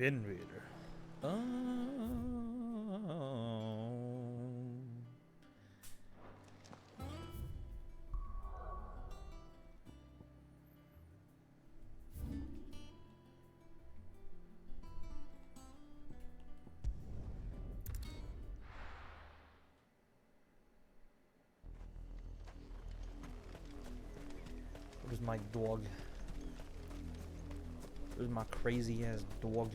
Invader. Oh. Where's my dog? Where's my crazy ass dog?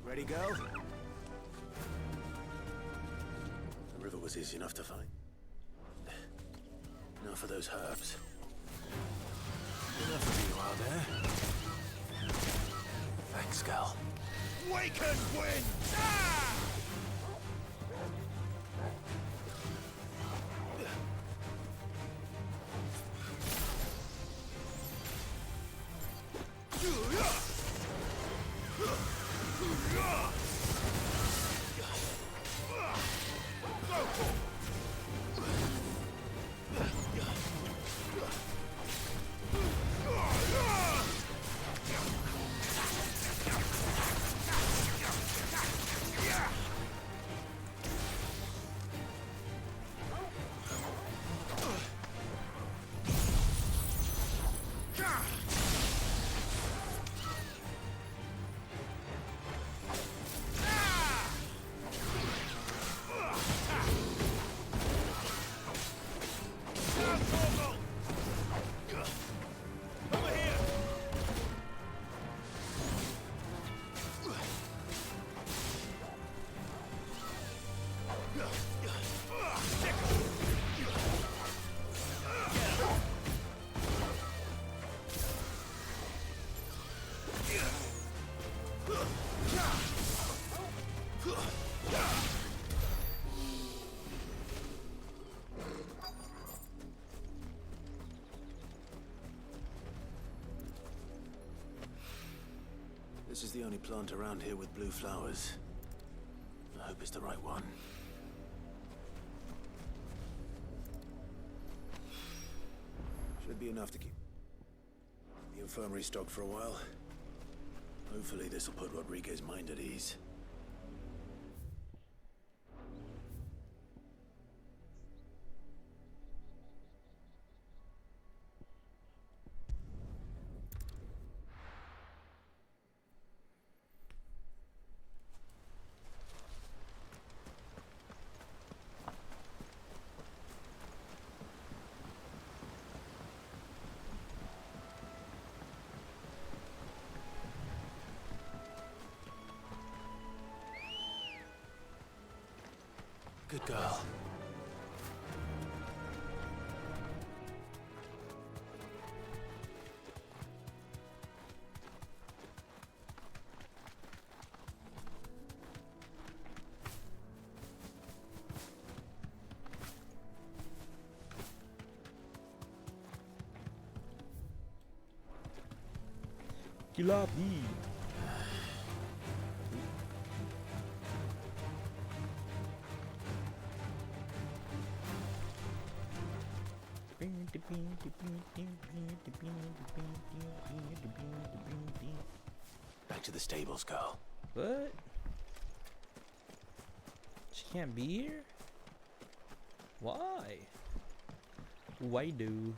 Ready, go? The river was easy enough to find. Now for those herbs. Enough of you out there. Thanks, Gal. Wake and win! Ah! This is the only plant around here with blue flowers. I hope it's the right one. Should be enough to keep the infirmary stocked for a while. Hopefully this will put Rodriguez's mind at ease. Good girl. Killer bee. Back to the stables, girl. What? She can't be here? Why? Why do?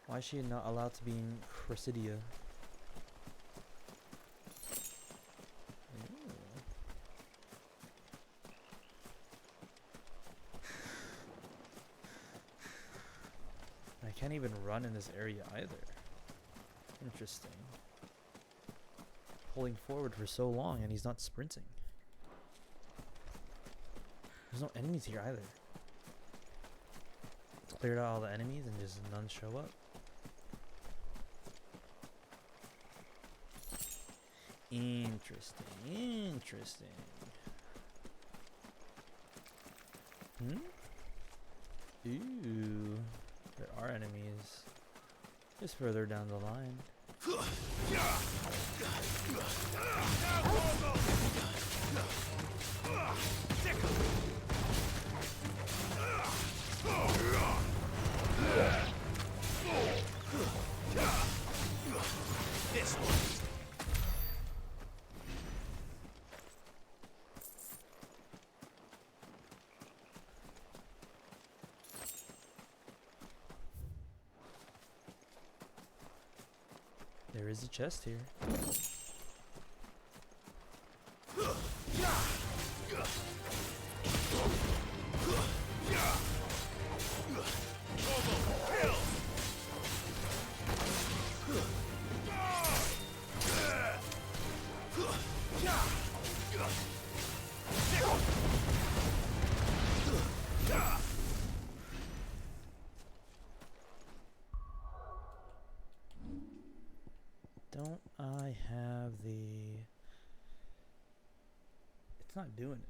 Why is she not allowed to be in Chrysidia? I can't even run in this area either. Interesting. Pulling forward for so long and he's not sprinting. There's no enemies here either. Cleared out all the enemies and just none show up. Interesting. Interesting. Ooh. There are enemies. Just further down the line. There is a chest here. Don't I have the... It's not doing it.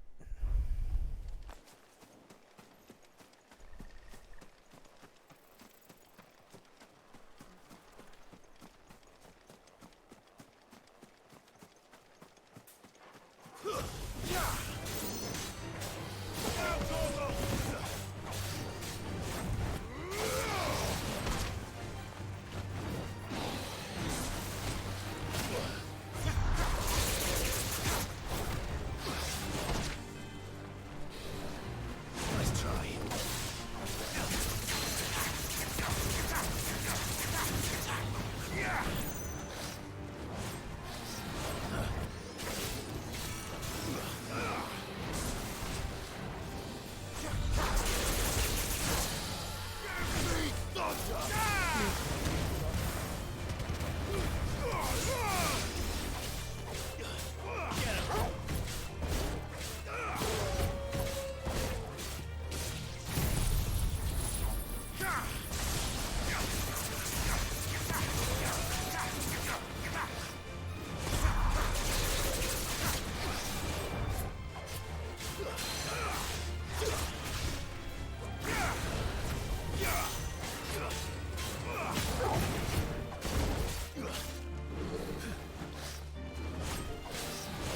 Nice try.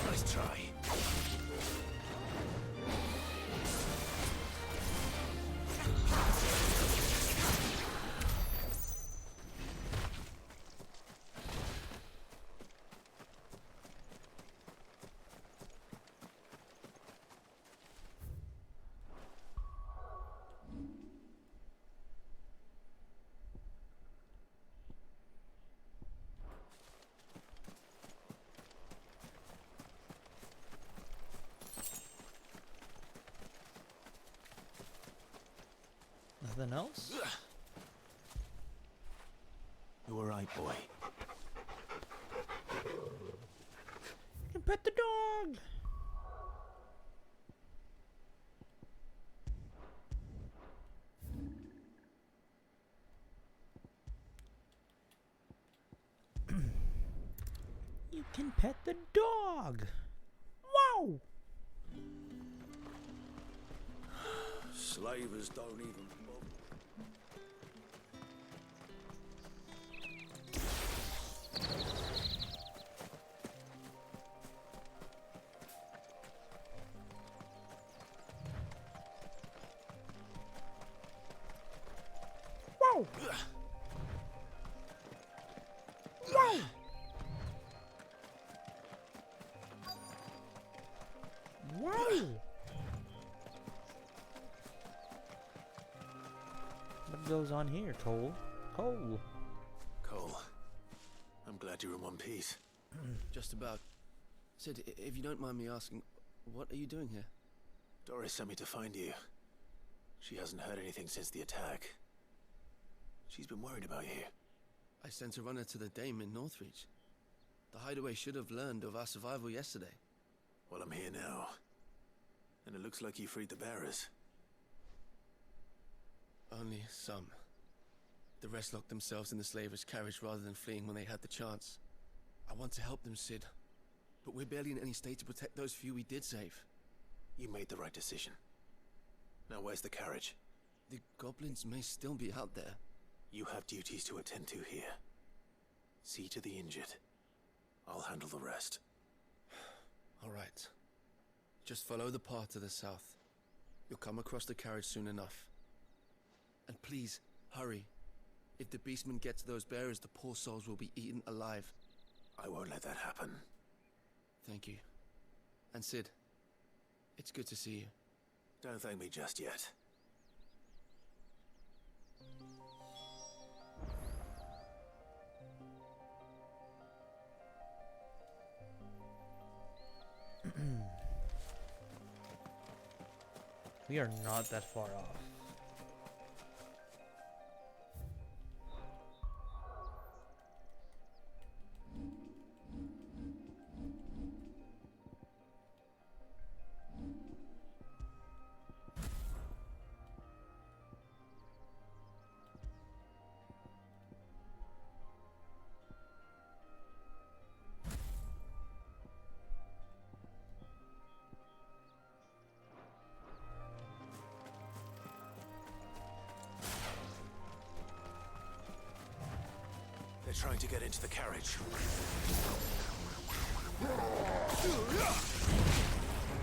Nice try. Nothing else? You were right, boy. You can pet the dog! You can pet the dog! Wow! Slavers don't even bother. Wow! Wow! Wow! What goes on here, Cole? Cole! Cole, I'm glad you're in one piece. Just about. Sid, if you don't mind me asking, what are you doing here? Doris sent me to find you. She hasn't heard anything since the attack. She's been worried about you. I sent a runner to the Dame in Northreach. The hideaway should have learned of our survival yesterday. Well, I'm here now. And it looks like you freed the bearers. Only some. The rest locked themselves in the slavers' carriage rather than fleeing when they had the chance. I want to help them, Sid. But we're barely in any state to protect those few we did save. You made the right decision. Now where's the carriage? The goblins may still be out there. You have duties to attend to here. See to the injured. I'll handle the rest. All right. Just follow the path to the south. You'll come across the carriage soon enough. And please, hurry. If the beastmen get to those bearers, the poor souls will be eaten alive. I won't let that happen. Thank you. And Sid, it's good to see you. Don't thank me just yet. We are not that far off. They're trying to get into the carriage.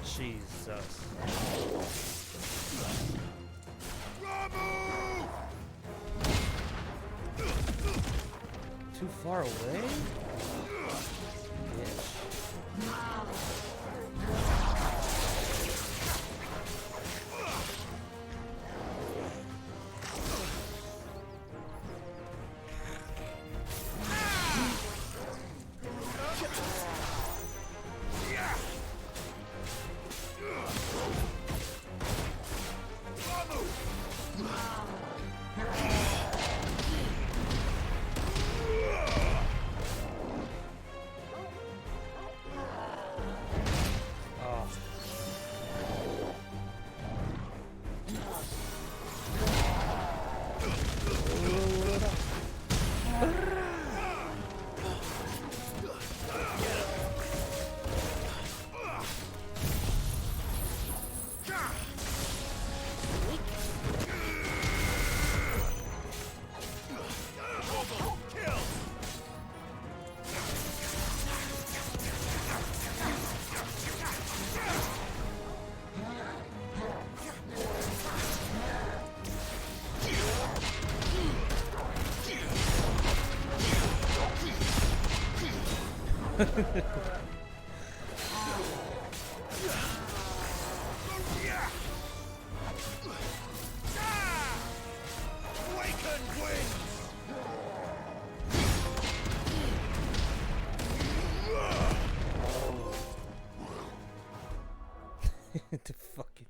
Jesus. Too far away? Bitch. To fucking.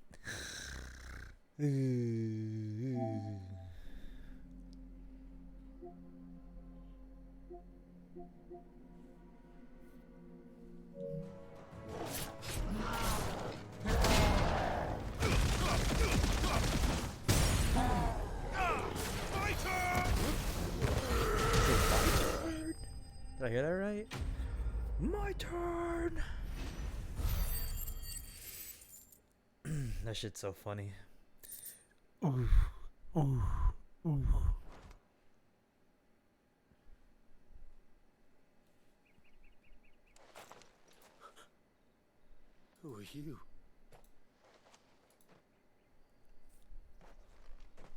Did I hear that right? My turn! That shit's so funny. Ooh. Ooh. Ooh. Who are you?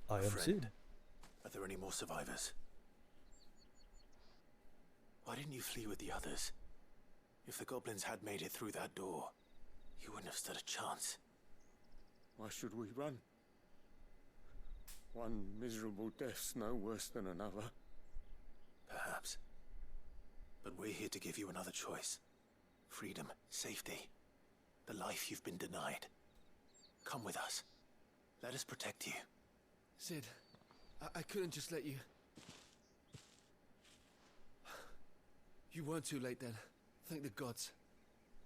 I am Friend. Sid. Are there any more survivors? Why didn't you flee with the others? If the goblins had made it through that door, you wouldn't have stood a chance. Why should we run? One miserable death's no worse than another. Perhaps. But we're here to give you another choice. Freedom, safety, the life you've been denied. Come with us. Let us protect you. Sid, I couldn't just let you... You weren't too late then. Thank the gods.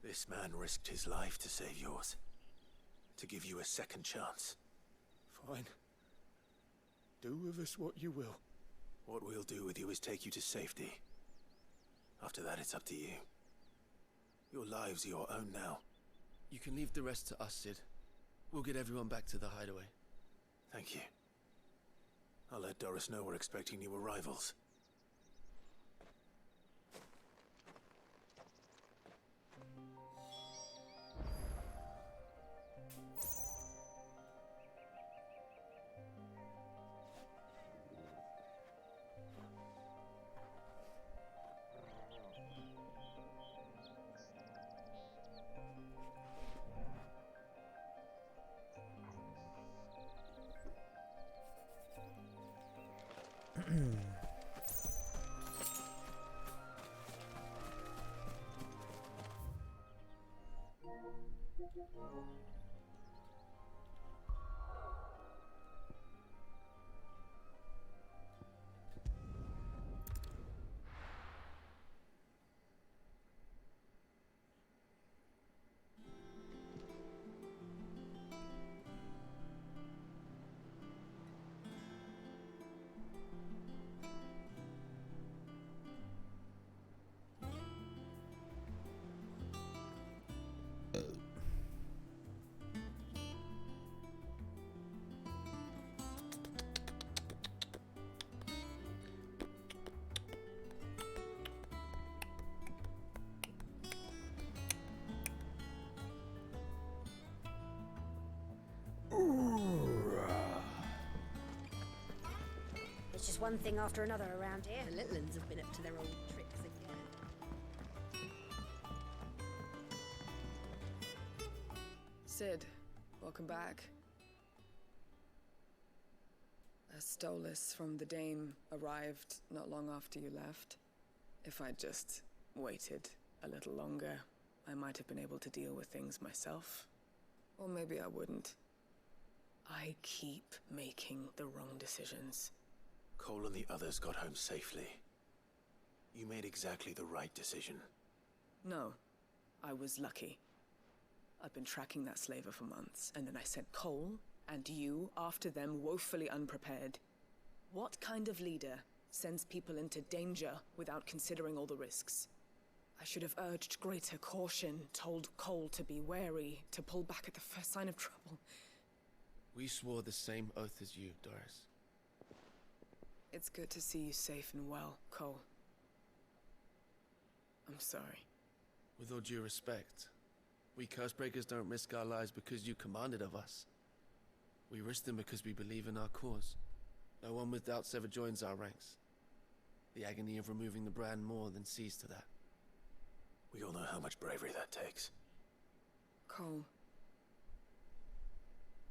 This man risked his life to save yours. To give you a second chance. Fine. Do with us what you will. What we'll do with you is take you to safety. After that, it's up to you. Your lives are your own now. You can leave the rest to us, Sid. We'll get everyone back to the hideaway. Thank you. I'll let Doris know we're expecting new arrivals. Just one thing after another around here. The little uns have been up to their old tricks again. Sid, welcome back. A Stolas from the Dame arrived not long after you left. If I'd just waited a little longer, I might have been able to deal with things myself. Or maybe I wouldn't. I keep making the wrong decisions. Cole and the others got home safely. You made exactly the right decision. No, I was lucky. I've been tracking that slaver for months, and then I sent Cole and you after them woefully unprepared. What kind of leader sends people into danger without considering all the risks? I should have urged greater caution, told Cole to be wary, to pull back at the first sign of trouble. We swore the same oath as you, Doris. It's good to see you safe and well, Cole. I'm sorry. With all due respect, we Cursebreakers don't risk our lives because you commanded of us. We risk them because we believe in our cause. No one with doubts ever joins our ranks. The agony of removing the brand more than sees to that. We all know how much bravery that takes. Cole,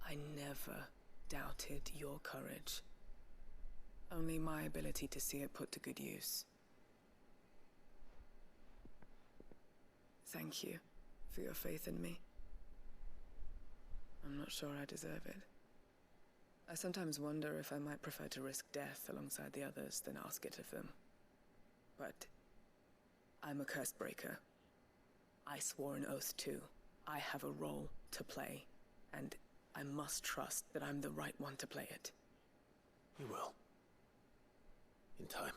I never doubted your courage. Only my ability to see it put to good use. Thank you for your faith in me. I'm not sure I deserve it. I sometimes wonder if I might prefer to risk death alongside the others than ask it of them. But I'm a curse breaker. I swore an oath too. I have a role to play, and I must trust that I'm the right one to play it. You will. In time.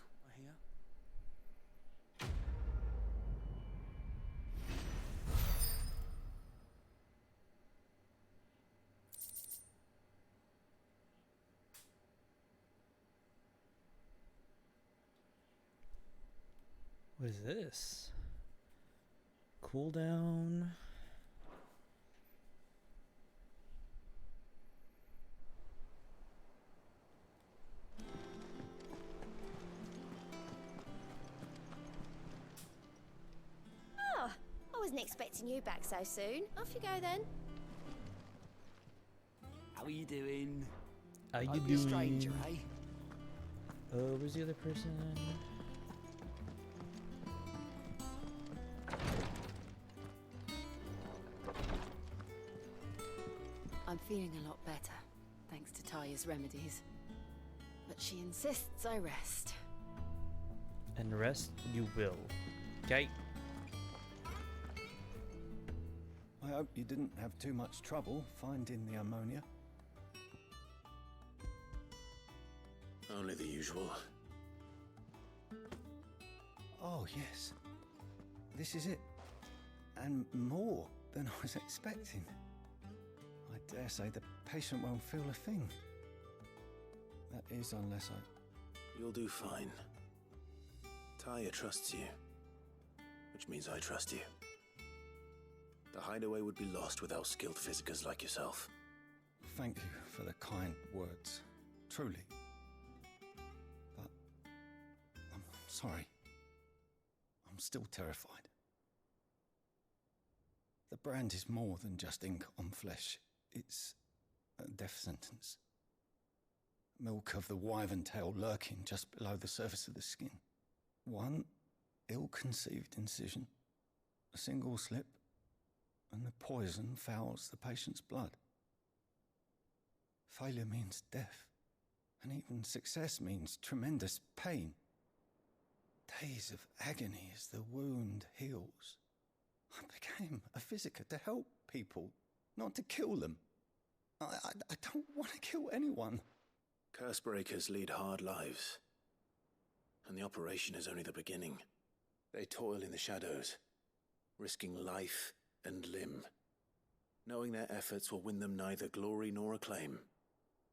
What is this? Cooldown. Oh, I wasn't expecting you back so soon. Off you go then. How are you doing? How you Hope doing? you're a stranger, eh? Where's the other person? I'm feeling a lot better, thanks to Taya's remedies. But she insists I rest. And rest you will. Okay. I hope you didn't have too much trouble finding the ammonia. Only the usual. Oh, yes. This is it. And more than I was expecting. I dare say the patient won't feel a thing. That is, unless I... You'll do fine. Taya trusts you. Which means I trust you. The hideaway would be lost without skilled physicers like yourself. Thank you for the kind words. Truly. But... I'm sorry. I'm still terrified. The brand is more than just ink on flesh. It's a death sentence. Milk of the wyvern tail lurking just below the surface of the skin. One ill-conceived incision, a single slip, and the poison fouls the patient's blood. Failure means death, and even success means tremendous pain. Days of agony as the wound heals. I became a physiker to help people, not to kill them. I don't want to kill anyone. Cursebreakers lead hard lives. And the operation is only the beginning. They toil in the shadows, risking life and limb, knowing their efforts will win them neither glory nor acclaim.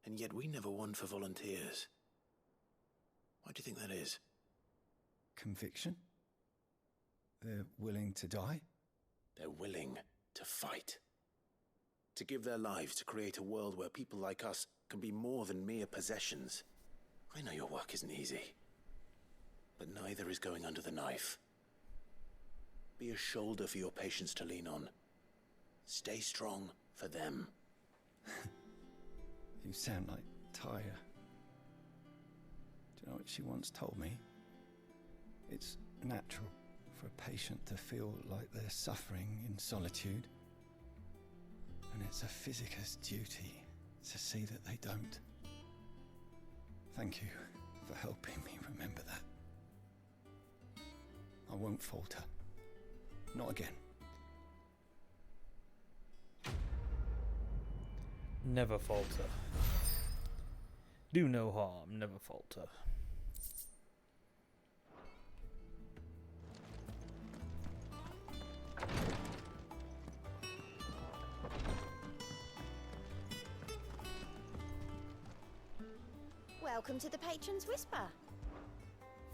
And yet we never won for volunteers. Why do you think that is? Conviction? They're willing to die? They're willing to fight. To give their lives to create a world where people like us can be more than mere possessions. I know your work isn't easy, but neither is going under the knife. Be a shoulder for your patients to lean on. Stay strong for them. You sound like Tyre. Do you know what she once told me? It's natural for a patient to feel like they're suffering in solitude. And it's a physicist's duty to see that they don't. Thank you for helping me remember that. I won't falter. Not again. Never falter. Do no harm, never falter. Welcome to the Patron's Whisper.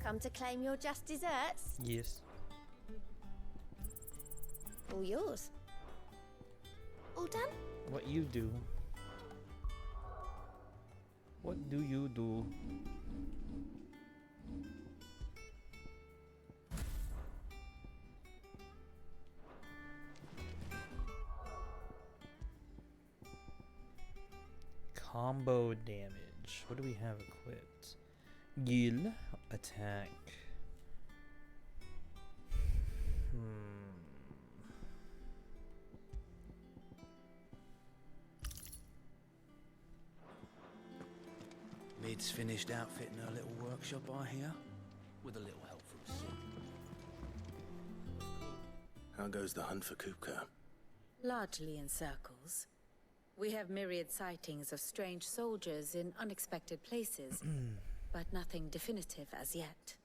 Come to claim your just desserts? Yes. All yours. All done? What you do? What do you do? Combo damage. What do we have equipped? Gil attack. Lid's finished outfitting her little workshop, I hear, with a little help from Sid. How goes the hunt for Kupka? Largely in circles. We have myriad sightings of strange soldiers in unexpected places, but nothing definitive as yet.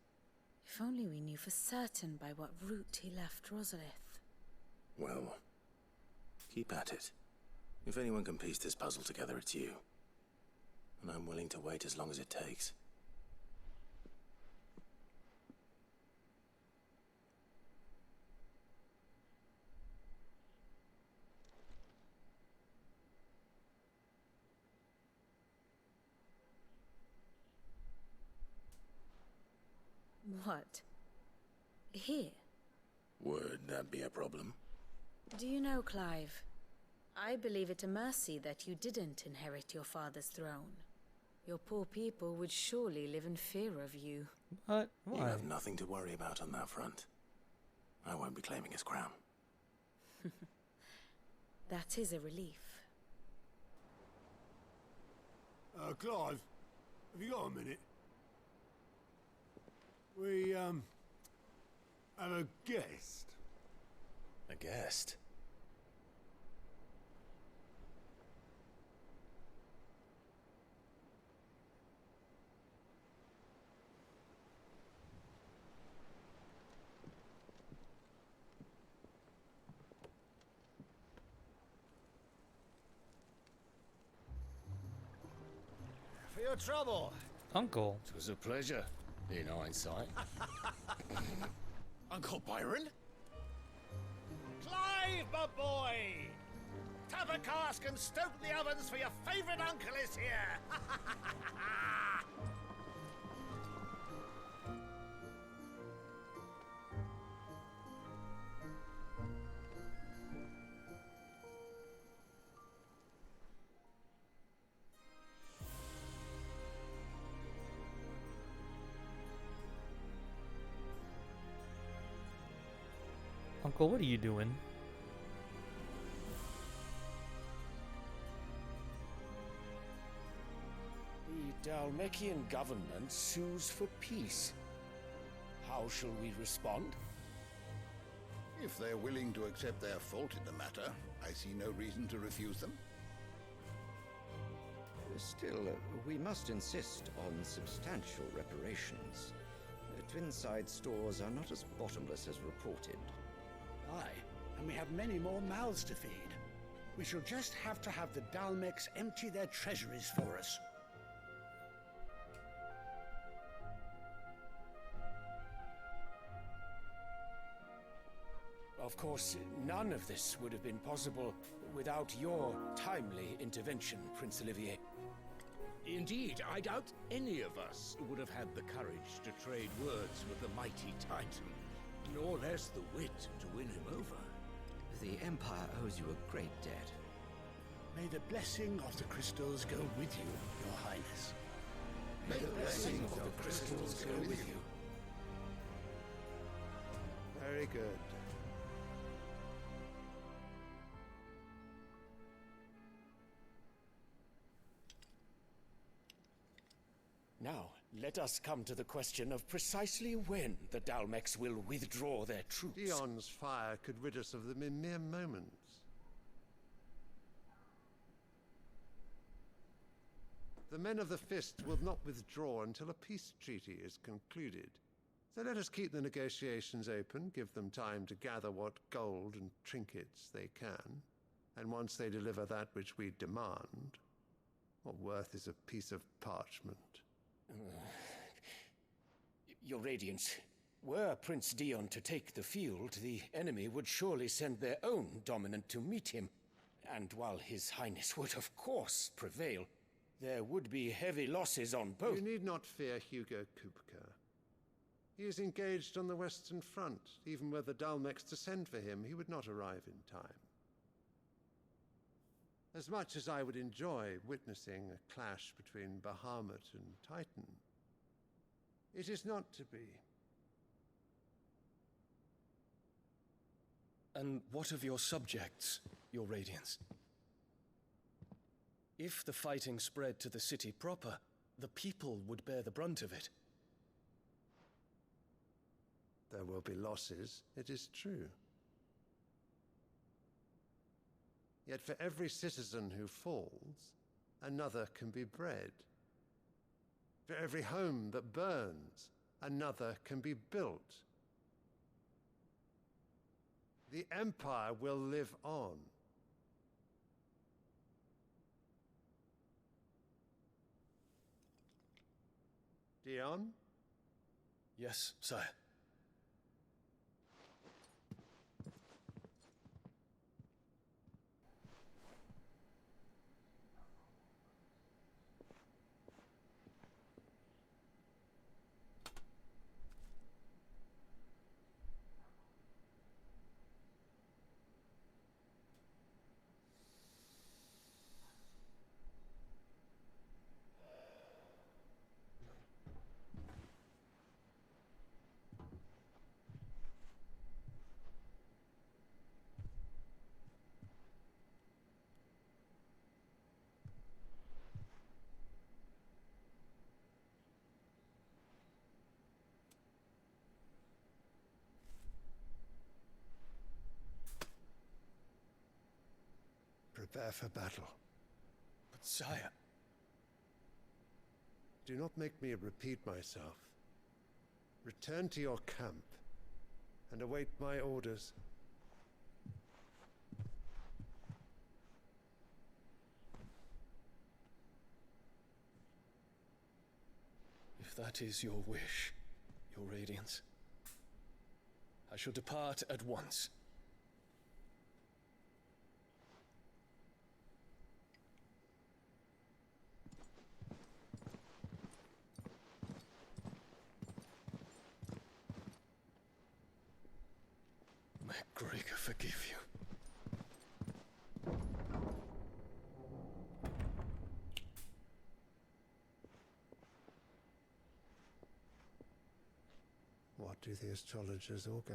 If only we knew for certain by what route he left Rosalith. Well, keep at it. If anyone can piece this puzzle together, it's you. And I'm willing to wait as long as it takes. What? Here? Would that be a problem? Do you know, Clive? I believe it a mercy that you didn't inherit your father's throne. Your poor people would surely live in fear of you. What? You Why? have nothing to worry about on that front. I won't be claiming his crown. That is a relief. Clive, have you got a minute? We, have a guest. A guest? For your trouble. Uncle. It was a pleasure, in hindsight. Uncle Byron? Clive, my boy! Tap a cask and stoke the ovens, for your favourite uncle is here! Uncle, what are you doing? The Dalmekian government sues for peace. How shall we respond? If they're willing to accept their fault in the matter, I see no reason to refuse them. Still, we must insist on substantial reparations. Twinside stores are not as bottomless as reported. Aye, and we have many more mouths to feed. We shall just have to have the Dalmeks empty their treasuries for us. Of course, none of this would have been possible without your timely intervention, Prince Olivier. Indeed, I doubt any of us would have had the courage to trade words with the mighty Titan, nor less the wit to win him over. The Empire owes you a great debt. May the blessing of the crystals go with you, Your Highness. May the blessing of the crystals go with you. Very good. Now, let us come to the question of precisely when the Dalmex will withdraw their troops. Dion's fire could rid us of them in mere moments. The men of the Fist will not withdraw until a peace treaty is concluded. So let us keep the negotiations open, give them time to gather what gold and trinkets they can, and once they deliver that which we demand, what worth is a piece of parchment? Your Radiance, were Prince Dion to take the field, the enemy would surely send their own dominant to meet him. And while His Highness would of course prevail, there would be heavy losses on both. You need not fear Hugo Kupka. He is engaged on the Western Front. Even were the Dalmex to send for him, he would not arrive in time. As much as I would enjoy witnessing a clash between Bahamut and Titan, it is not to be. And what of your subjects, Your Radiance? If the fighting spread to the city proper, the people would bear the brunt of it. There will be losses, it is true. Yet for every citizen who falls, another can be bred. For every home that burns, another can be built. The Empire will live on. Dion? Yes, sire. Prepare for battle. But sire... Do not make me repeat myself. Return to your camp and await my orders. If that is your wish, Your Radiance, I shall depart at once. May Gregor forgive you. What do the astrologers augur?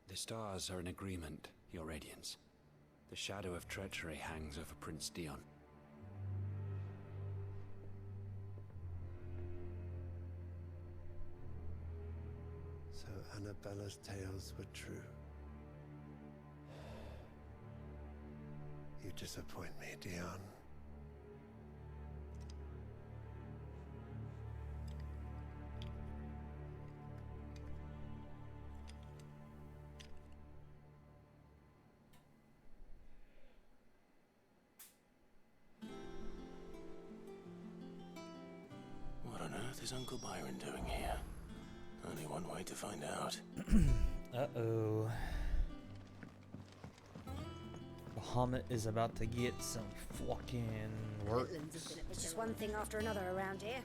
The stars are in agreement, Your Radiance. The shadow of treachery hangs over Prince Dion. So Annabella's tales were true. You disappoint me, Dion. What on earth is Uncle Byron doing here? Only one way to find out. Uh-oh. Bahamut is about to get some fucking work. It's just one thing after another around here.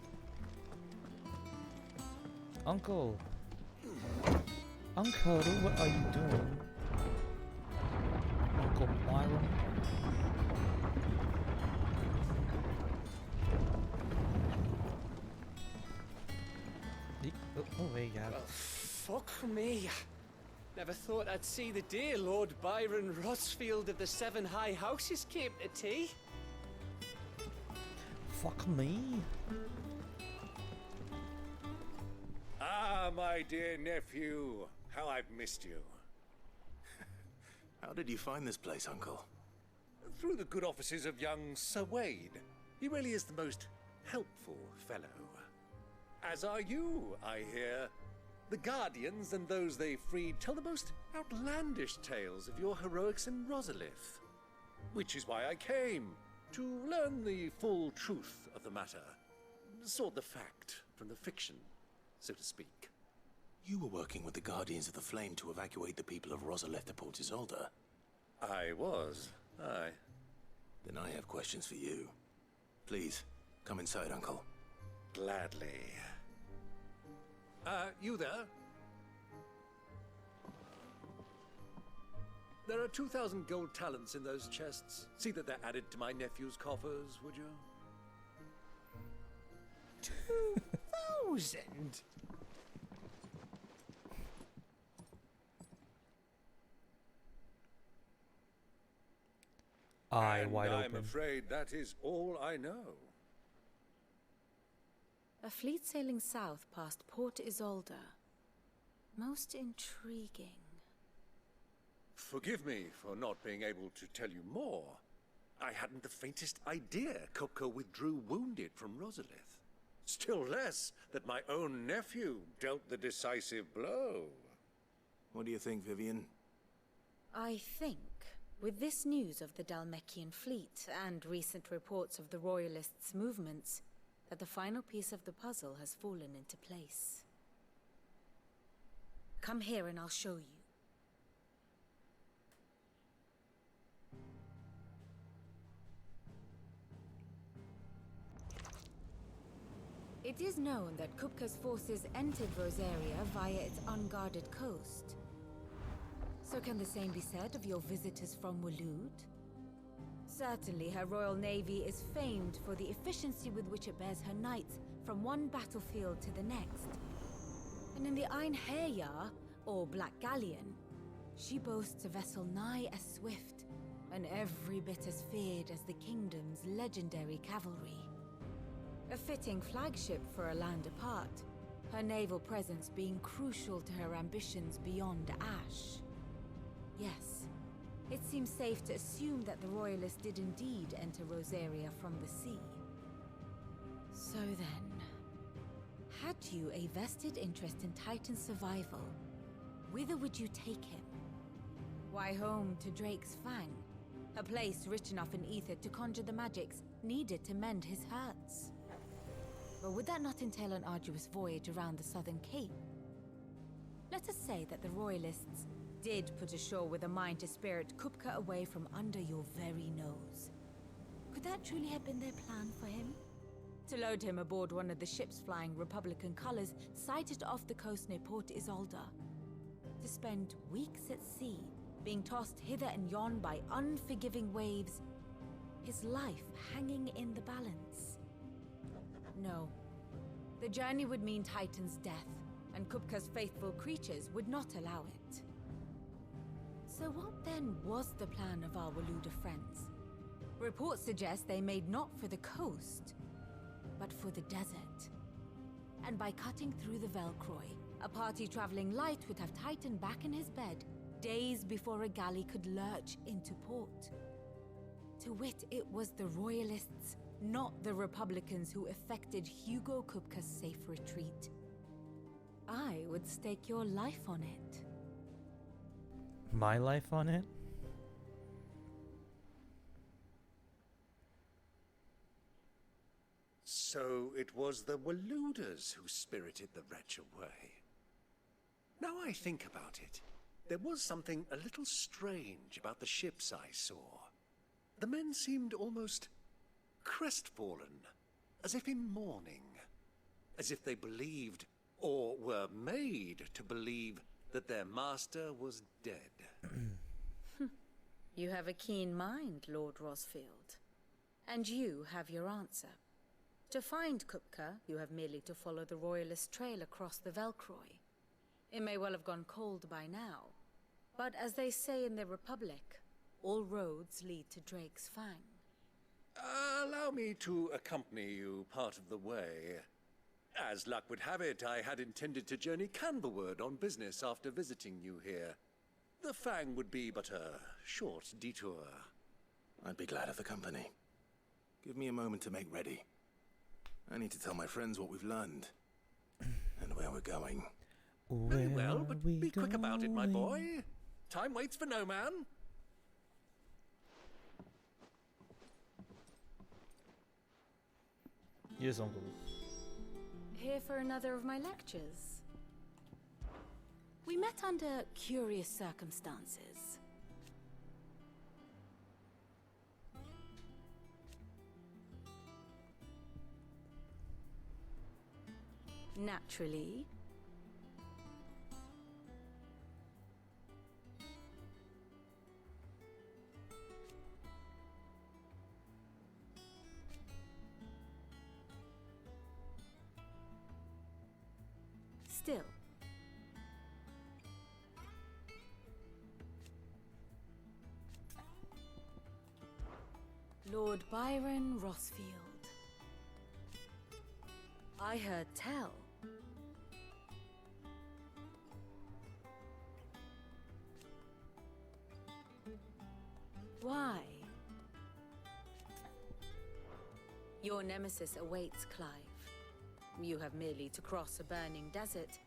Uncle! Uncle, what are you doing? Uncle Byron? Oh, there you go. Well, fuck me. Never thought I'd see the dear Lord Byron Rossfield of the Seven High Houses came to tea. Fuck me. Ah, my dear nephew. How I've missed you. How did you find this place, Uncle? Through the good offices of young Sir Wade. He really is the most helpful fellow. As are you, I hear. The Guardians and those they freed tell the most outlandish tales of your heroics in Rosalith. Which is why I came, to learn the full truth of the matter. Sort the fact from the fiction, so to speak. You were working with the Guardians of the Flame to evacuate the people of Rosalith to Port Isolde. I was, aye. Then I have questions for you. Please, come inside, Uncle. Gladly. You there? There are 2,000 gold talents in those chests. See that they're added to my nephew's coffers, would you? 2,000? Eye And wide I'm open. afraid that is all I know. A fleet sailing south past Port Isolde. Most intriguing. Forgive me for not being able to tell you more. I hadn't the faintest idea Kupka withdrew wounded from Rosalith. Still less that my own nephew dealt the decisive blow. What do you think, Vivian? I think, with this news of the Dalmekian fleet and recent reports of the Royalists' movements, that the final piece of the puzzle has fallen into place. Come here and I'll show you. It is known that Kupka's forces entered Rosaria via its unguarded coast. So can the same be said of your visitors from Waloed? Certainly her Royal Navy is famed for the efficiency with which it bears her knights from one battlefield to the next. And in the Einherjar, or Black Galleon, she boasts a vessel nigh as swift and every bit as feared as the kingdom's legendary cavalry. A fitting flagship for a land apart, her naval presence being crucial to her ambitions beyond Ash. Yes, it seems safe to assume that the Royalists did indeed enter Rosaria from the sea. So then, had you a vested interest in Titan's survival, whither would you take him? Why, home to Drake's Fang, a place rich enough in ether to conjure the magics needed to mend his hurts. But would that not entail an arduous voyage around the southern cape? Let us say that the Royalists did put ashore with a mind to spirit Kupka away from under your very nose. Could that truly have been their plan for him? To load him aboard one of the ships flying Republican colors sighted off the coast near Port Isolde. To spend weeks at sea, being tossed hither and yon by unforgiving waves, his life hanging in the balance. No. The journey would mean Titan's death, and Kupka's faithful creatures would not allow it. So what then was the plan of our Waluda friends? Reports suggest they made not for the coast, but for the desert. And by cutting through the Velcroy, a party traveling light would have Titan back in his bed days before a galley could lurch into port. To wit, it was the Royalists, not the Republicans, who effected Hugo Kupka's safe retreat. I would stake your life on it. My life on it? So it was the Waluders who spirited the wretch away. Now I think about it, there was something a little strange about the ships I saw. The men seemed almost crestfallen, as if in mourning, as if they believed, or were made to believe, that their master was dead. You have a keen mind, Lord Rosfield. And you have your answer. To find Kupka, you have merely to follow the Royalist trail across the Velcroy. It may well have gone cold by now, but as they say in the Republic, all roads lead to Drake's Fang. Allow me to accompany you part of the way. As luck would have it, I had intended to journey Canberward on business after visiting you here. The Fang would be but a short detour. I'd be glad of the company. Give me a moment to make ready. I need to tell my friends what we've learned. And where we're going. Very well, but be quick about it, my boy. Time waits for no man. Yes, Uncle. Here for another of my lectures. We met under curious circumstances. Naturally. Still. Lord Byron Rosfield. I heard tell. Why? Your nemesis awaits, Clive. You have merely to cross a burning desert,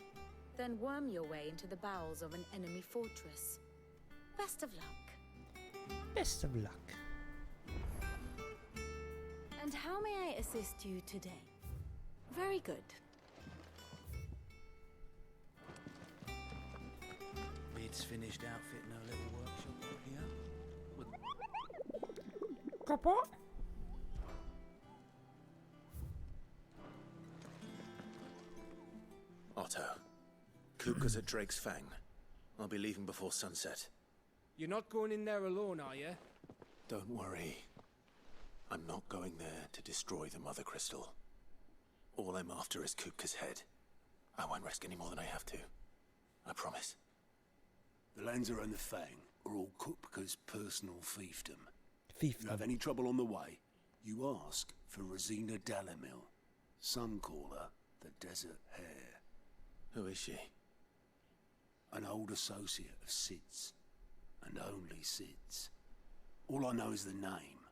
then worm your way into the bowels of an enemy fortress. Best of luck. Best of luck. And how may I assist you today? Very good. Mid's finished outfitting her little workshop out here. Otto, Kupka's at Drake's Fang. I'll be leaving before sunset. You're not going in there alone, are you? Don't worry. I'm not going there to destroy the Mother Crystal. All I'm after is Kupka's head. I won't risk any more than I have to. I promise. The Lancer and the Fang are all Kupka's personal fiefdom. Fiefdom. If you have any trouble on the way, you ask for Rosina Dalamil, Suncaller, the Desert Hare. Who is she? An old associate of Sid's, and only Sid's. All I know is the name,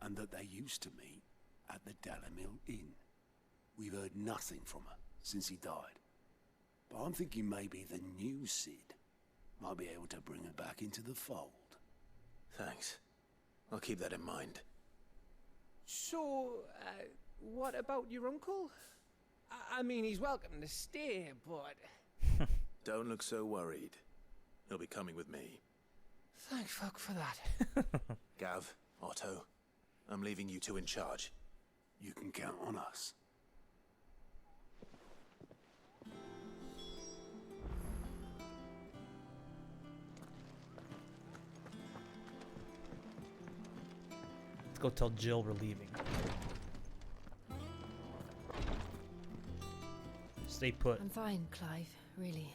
and that they used to meet at the Dalamil Inn. We've heard nothing from her since he died. But I'm thinking maybe the new Sid might be able to bring her back into the fold. Thanks. I'll keep that in mind. So, what about your uncle? I mean, he's welcome to stay, but... Don't look so worried. He'll be coming with me. Thank fuck for that. Gav, Otto, I'm leaving you two in charge. You can count on us. Let's go tell Jill we're leaving. Stay put. I'm fine, Clive, really.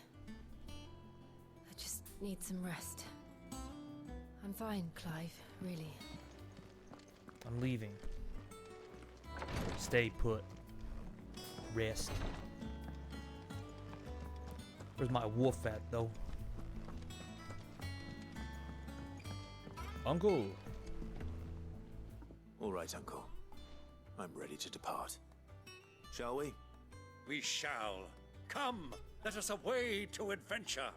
I just need some rest. I'm fine, Clive, really. I'm leaving. Stay put. Rest. Where's my wolf at, though? Uncle! All right, Uncle. I'm ready to depart. Shall we? We shall. Come, let us away to adventure.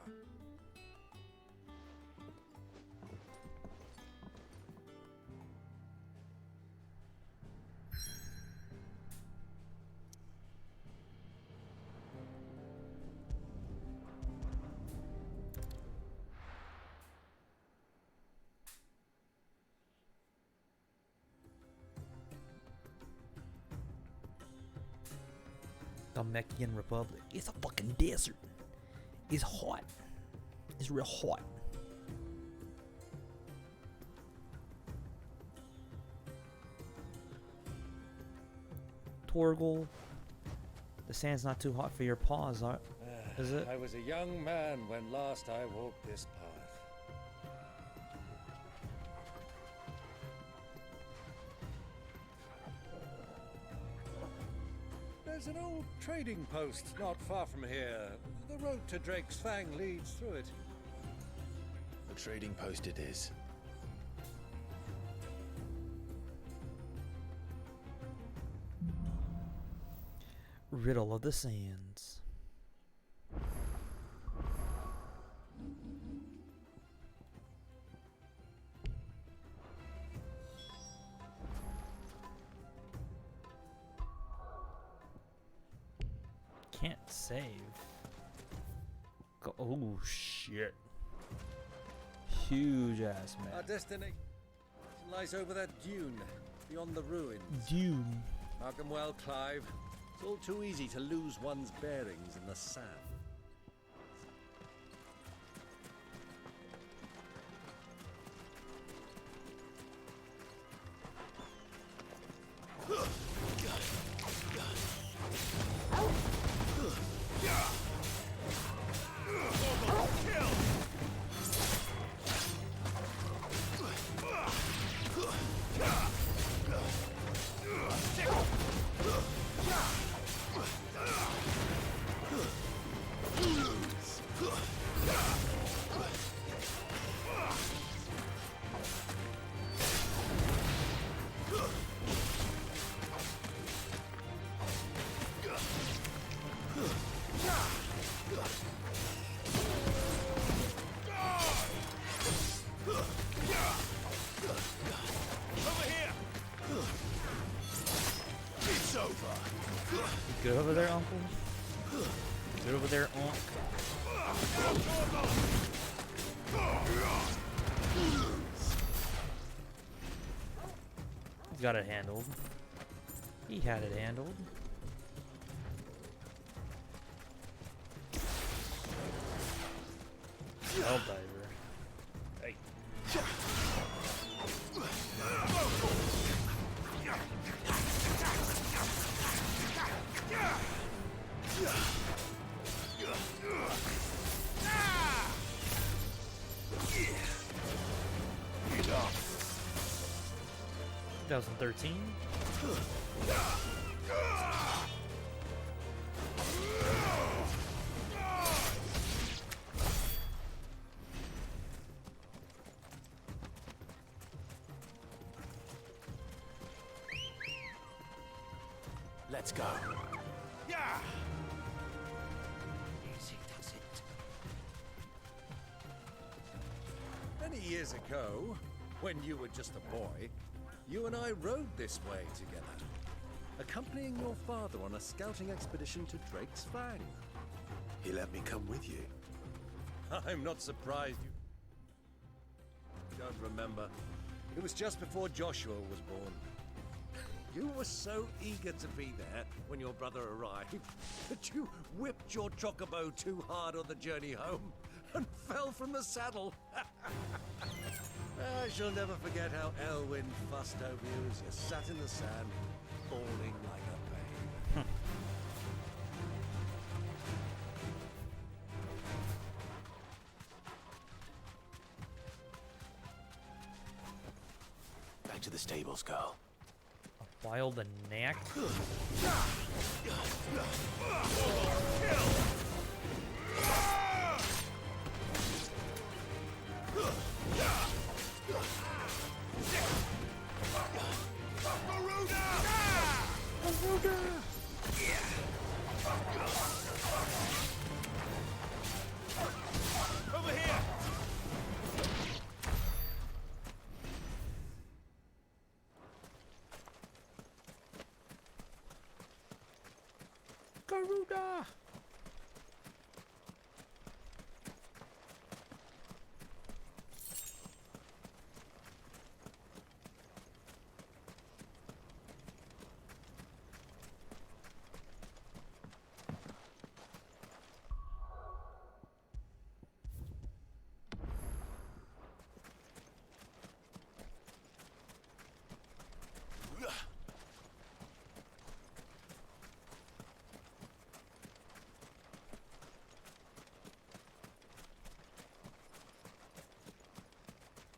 The Mexican Republic. It's a fucking desert. It's hot. It's real hot. Torgal. The sand's not too hot for your paws, is it? I was a young man when last I walked this path. There's an old trading post not far from here. The road to Drake's Fang leads through it. A trading post it is. Riddle of the Sands. Can't save. Oh shit. Huge ass Our map. destination lies over that dune, beyond the ruins. Dune. Mark 'em well, Clive. It's all too easy to lose one's bearings in the sand. Good over there, Uncle. Good over there, Unc. He's got it handled. He had it handled. Hell diver. Hey. 2013. Let's go. Yeah. Easy does it. Many years ago, when you were just a boy, you and I rode this way together, accompanying your father on a scouting expedition to Drake's Fang. He let me come with you. I'm not surprised you don't remember. It was just before Joshua was born. You were so eager to be there when your brother arrived that you whipped your chocobo too hard on the journey home and fell from the saddle. I shall never forget how Elwyn fussed over you as you sat in the sand, bawling like a babe. Back to the stables, girl. Wild and knack. Over here! Garuda!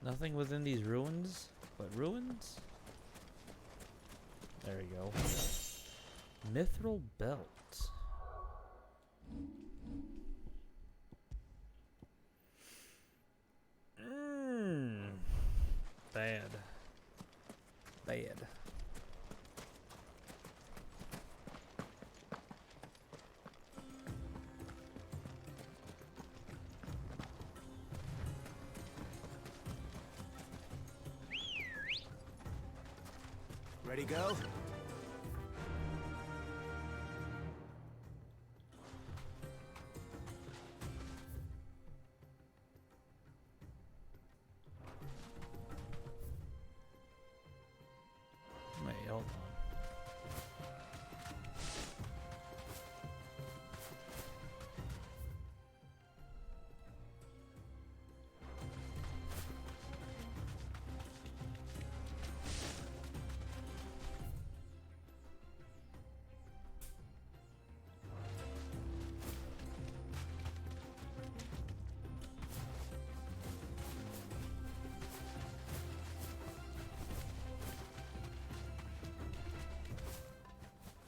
Nothing within these ruins? But ruins? There we go. Mithril belt. Bad. Bad. Ready, go? Wait, hold on.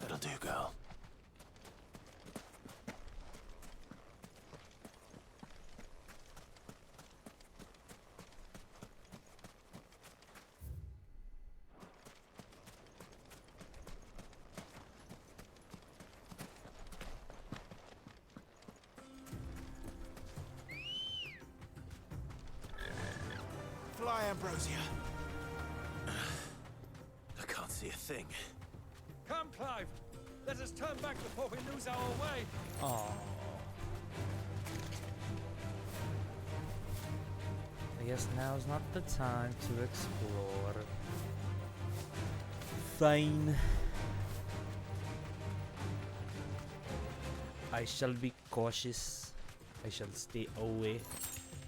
That'll do, girl. Fly, Ambrosia. I can't see a thing. Come, Clive! Let us turn back before we lose our way! Oh. I guess now's not the time to explore. Fine. I shall be cautious. I shall stay away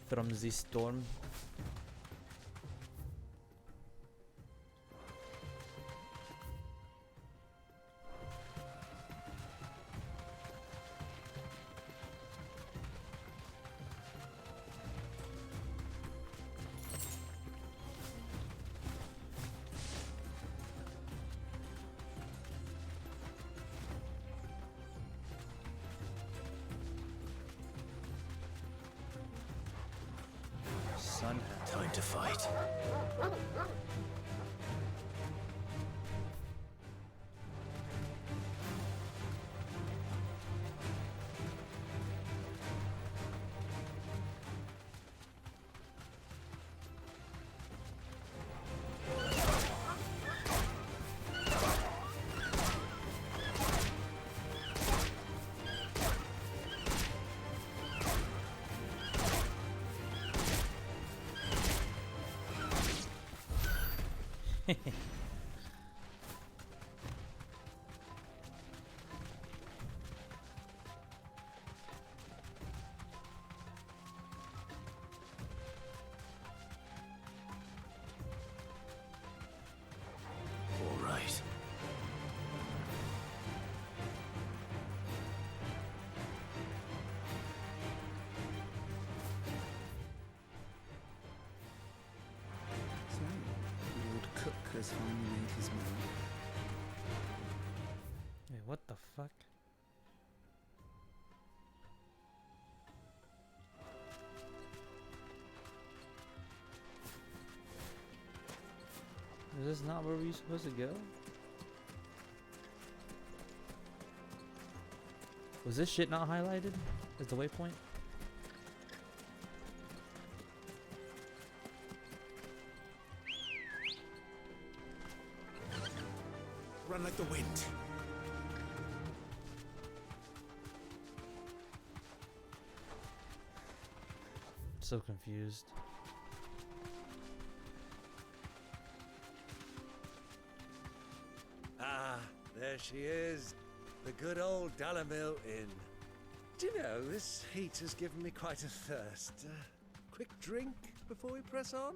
from the storm. Time to fight. All right. So, the old cook has finally made his mark. Wait, what the fuck? Is this not where we're supposed to go? Was this shit not highlighted as the waypoint? Run like the wind. So confused. Ah, there she is. The good old Dalamil Inn. Do you know, this heat has given me quite a thirst. Quick drink before we press on?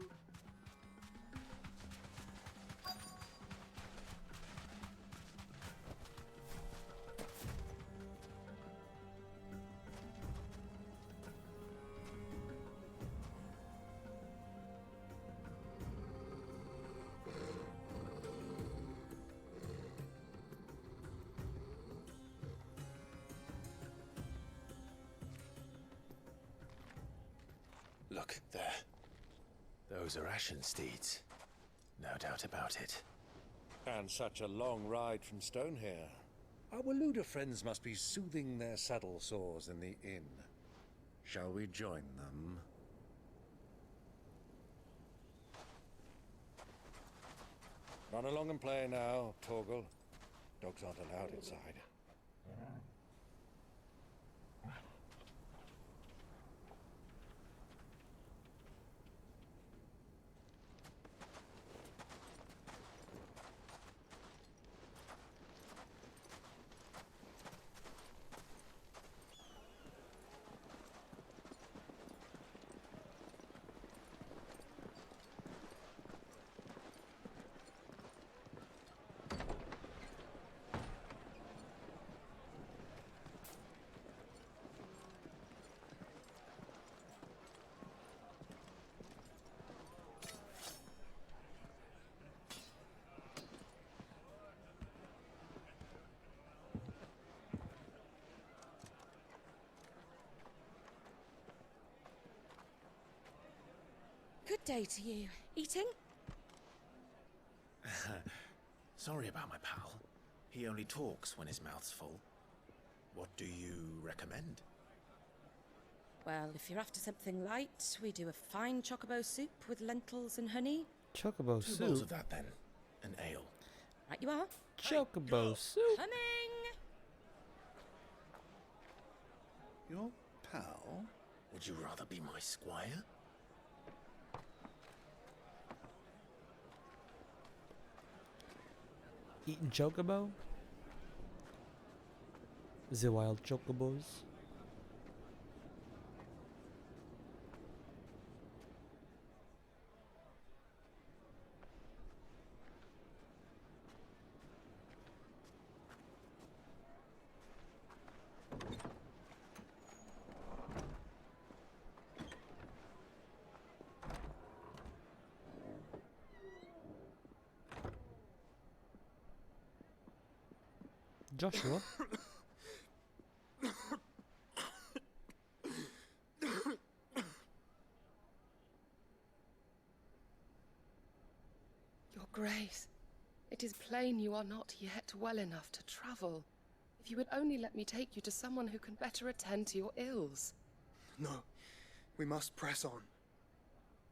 Look, there. Those are Ashen steeds. No doubt about it. And such a long ride from Stonehair. Our Waluda friends must be soothing their saddle sores in the inn. Shall we join them? Run along and play now, Torgal. Dogs aren't allowed inside. Good day to you. Eating? Sorry about my pal. He only talks when his mouth's full. What do you recommend? Well, if you're after something light, we do a fine chocobo soup with lentils and honey. Chocobo Two soup? bowls of that, then. An ale. Right you are. Chocobo soup? Coming! Your pal? Would you rather be my squire? Eating chocobo? The wild chocobos? Joshua? Your Grace, it is plain you are not yet well enough to travel. If you would only let me take you to someone who can better attend to your ills. No, we must press on.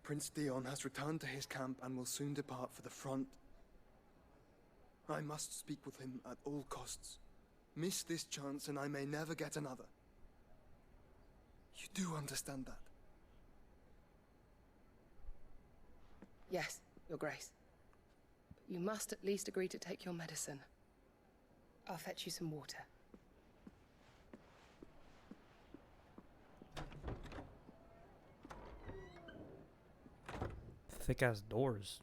Prince Dion has returned to his camp and will soon depart for the front. I must speak with him at all costs. Miss this chance and I may never get another. You do understand that? Yes, Your Grace. But you must at least agree to take your medicine. I'll fetch you some water. Thick ass doors.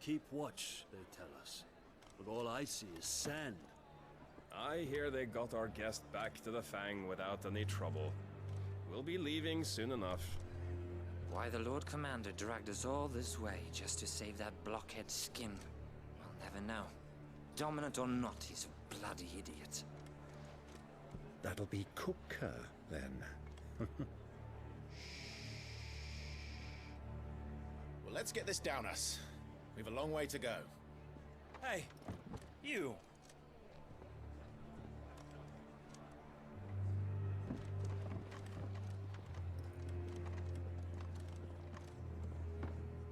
Keep watch, they tell us. But all I see is sand. I hear they got our guest back to the Fang without any trouble. We'll be leaving soon enough. Why the Lord Commander dragged us all this way just to save that blockhead's skin, we'll never know. Dominant or not, he's a bloody idiot. That'll be Cooker, then. Well, let's get this down us. We've a long way to go. Hey, you!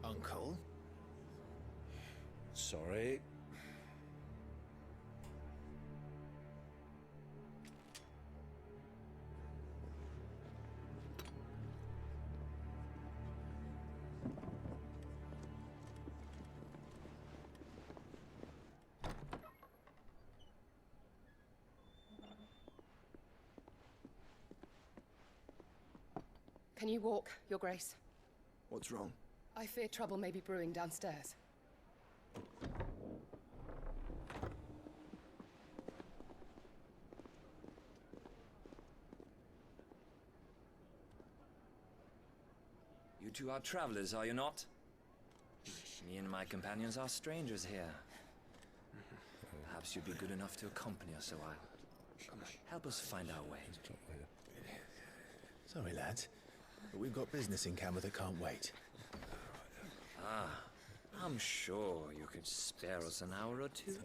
Uncle? Sorry. Can you walk, Your Grace? What's wrong? I fear trouble may be brewing downstairs. You two are travelers, are you not? Me and my companions are strangers here. Perhaps you'd be good enough to accompany us a while. Help us find our way. Sorry, lads, but we've got business in camera that can't wait. Ah, I'm sure you could spare us an hour or two.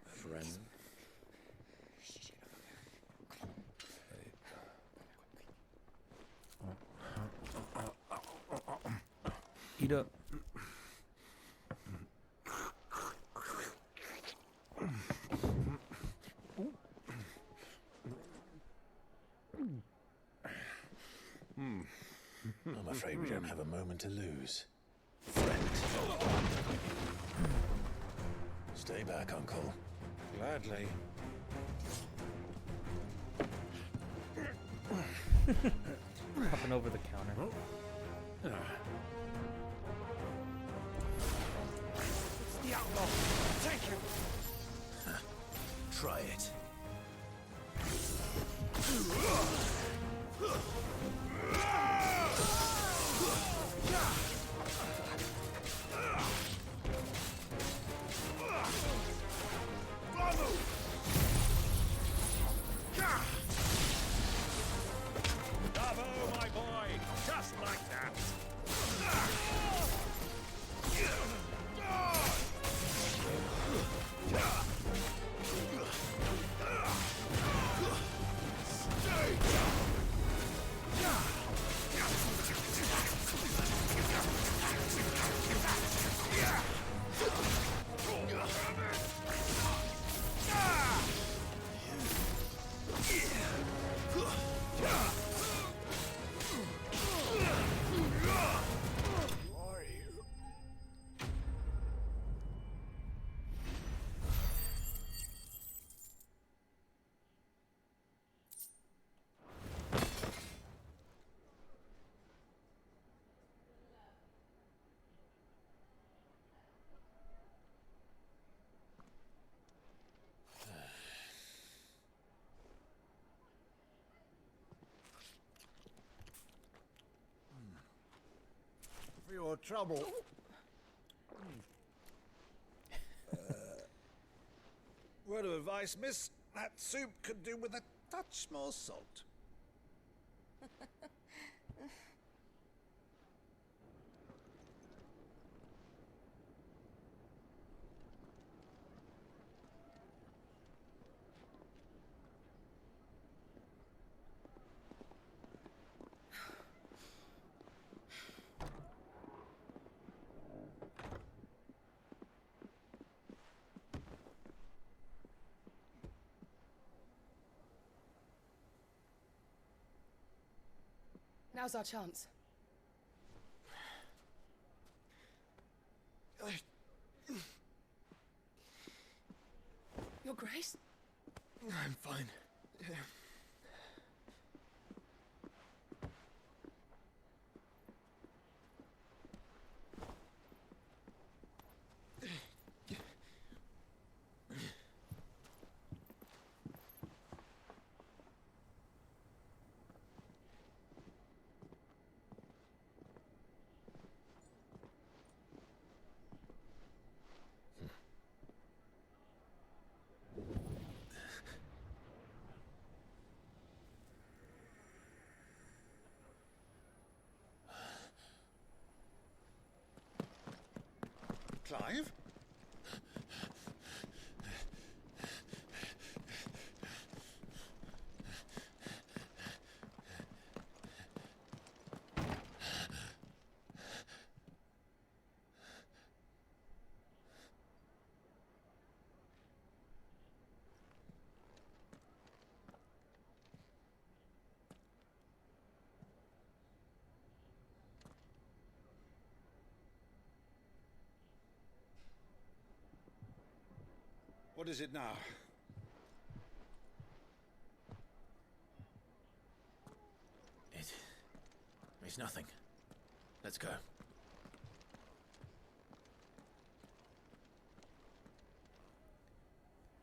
Friend. Eat up. I'm afraid we don't have a moment to lose. Friend. Stay back, Uncle. Gladly. Hopping over the counter. It's the outlaw. Take him. Try it. Bravo, my boy! Just like that! For your trouble. Word of advice, miss. That soup could do with a touch more salt. Now's our chance. Your Grace? I'm fine. Clive? What is it now? It's nothing. Let's go.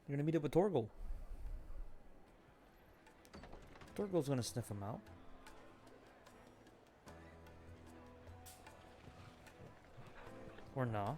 You're gonna meet up with Torgal. Torgal's gonna sniff him out. Or not.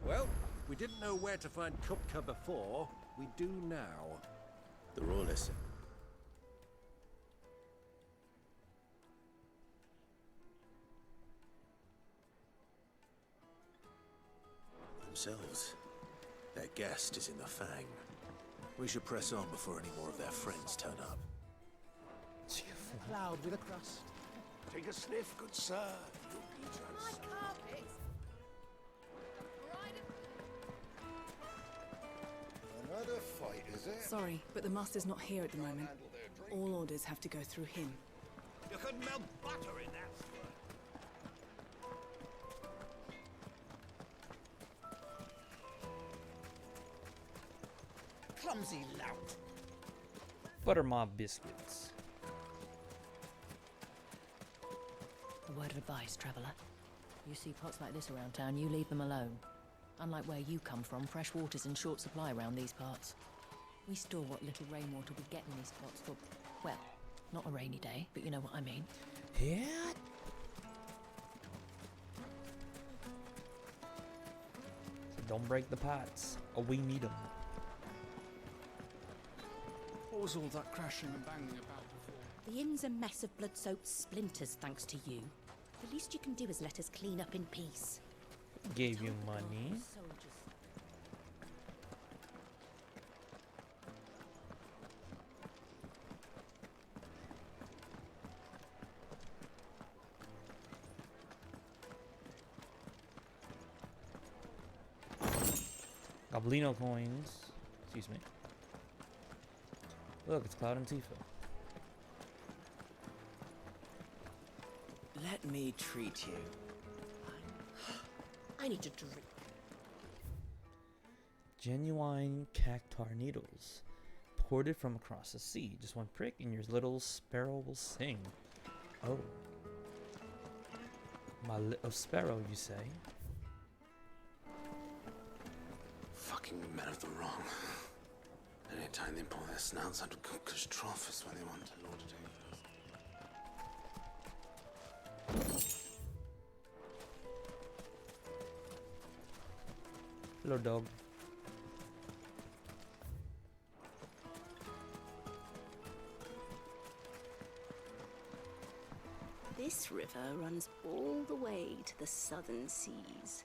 Well, we didn't know where to find Kupka before. We do now. The Rawless. Themselves. Their guest is in the Fang. We should press on before any more of their friends turn up. Cloud with a crust. Take a sniff, good sir. You'll be trans- Another fight, is it? Sorry, but the master's not here at the moment. All orders have to go through him. You couldn't melt butter in that. Clumsy lout. Buttermop biscuits. A word of advice, traveller. You see pots like this around town, you leave them alone. Unlike where you come from, fresh water's in short supply around these parts. We store what little rainwater we get in these pots for, well, not a rainy day, but you know what I mean. Yeah. So don't break the pots, or we need them. What was all that crashing and banging about before? The inn's a mess of blood-soaked splinters, thanks to you. The least you can do is let us clean up in peace. Gave you money. Goblino coins. Excuse me. Look, it's Cloud and Tifa. Let me treat you. I need to drink. Genuine cactar needles. Ported from across the sea. Just one prick and your little sparrow will sing. Oh. My little sparrow, you say? Fucking men of the wrong. Anytime they pull their snouts out of Kupka's trough is when they want to lord it over us. Hello, dog. This river runs all the way to the southern seas.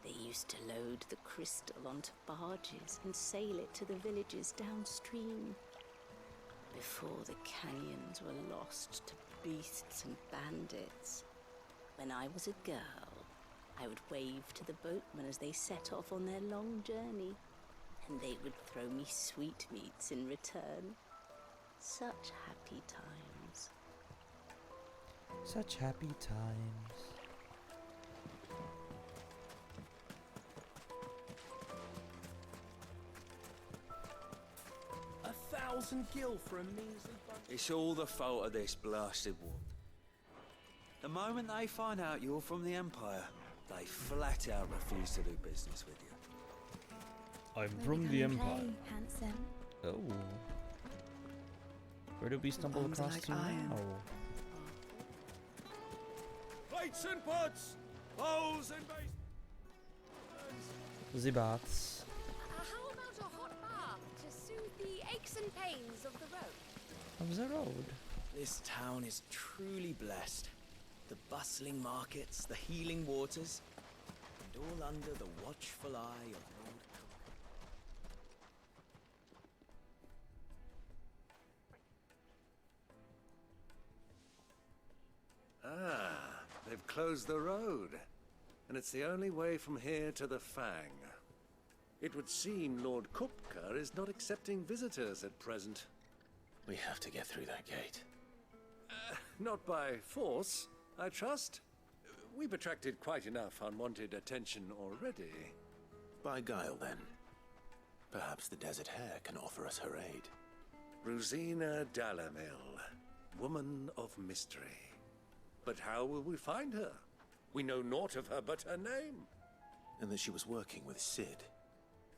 They used to load the crystal onto barges and sail it to the villages downstream. Before the canyons were lost to beasts and bandits. When I was a girl, I would wave to the boatmen as they set off on their long journey, and they would throw me sweetmeats in return. Such happy times. Such happy times. $1,000 for a measly bunch. It's all the fault of this blasted war. The moment they find out you're from the Empire, they flat out refuse to do business with you. I'm from the Empire. Handsome. Oh. Where did we stumble bombs across like to now? iron. Plates and pots, bowls and basins. The baths. How about a hot bath to soothe the aches and pains of the road? Of the road. This town is truly blessed. The bustling markets, the healing waters, and all under the watchful eye of Lord Ah, they've closed the road. and it's the only way from here to the Fang. It would seem Lord Kupka is not accepting visitors at present. We have to get through that gate. Not by force, I trust. We've attracted quite enough unwanted attention already. By guile, then. Perhaps the Desert Hare can offer us her aid. Rosina Dalamil, woman of mystery. But how will we find her? We know naught of her but her name. And that she was working with Cid.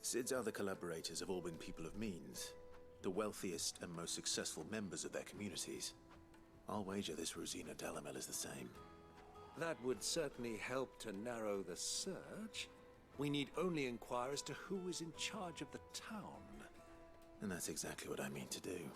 Cid's other collaborators have all been people of means, the wealthiest and most successful members of their communities. I'll wager this Rosina Dalamel is the same. That would certainly help to narrow the search. We need only inquire as to who is in charge of the town. And that's exactly what I mean to do.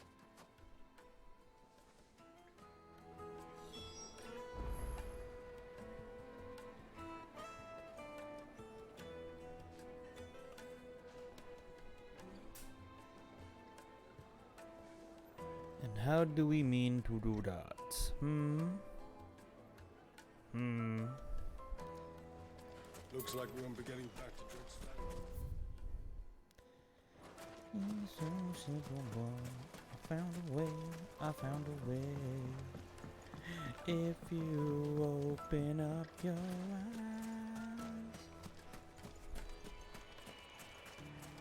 And how do we mean to do that? Looks like we won't be getting back to Drake's It's so simple, boy. I found a way. If you open up your eyes,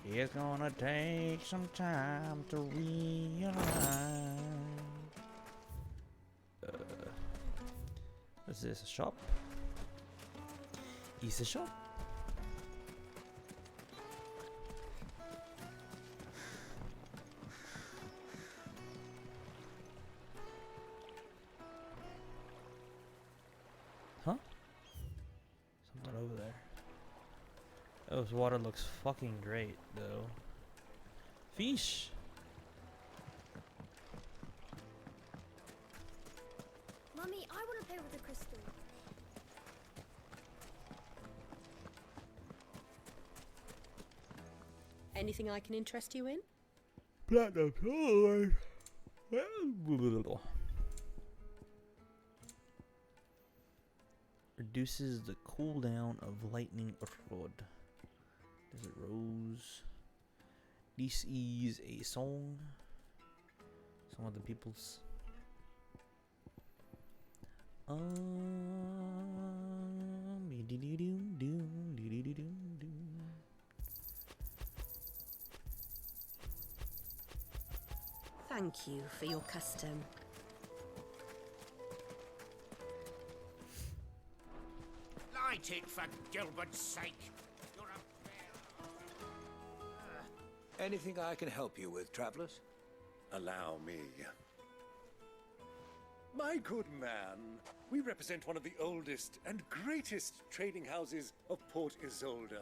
it's gonna take some time to realize. What's this, a shop? Is a shop? Huh? Something over there. Oh, this water looks fucking great, though. Fish! Mummy, I want to play with the crystal. Anything I can interest you in? Platinum sword. Reduces the cooldown of lightning rod. Desert Rose. This is a song. Some of the people's. Thank you for your custom. Light it for Gilbert's sake. You're a Anything I can help you with, travelers? Allow me. My good man, we represent one of the oldest and greatest trading houses of Port Isolde.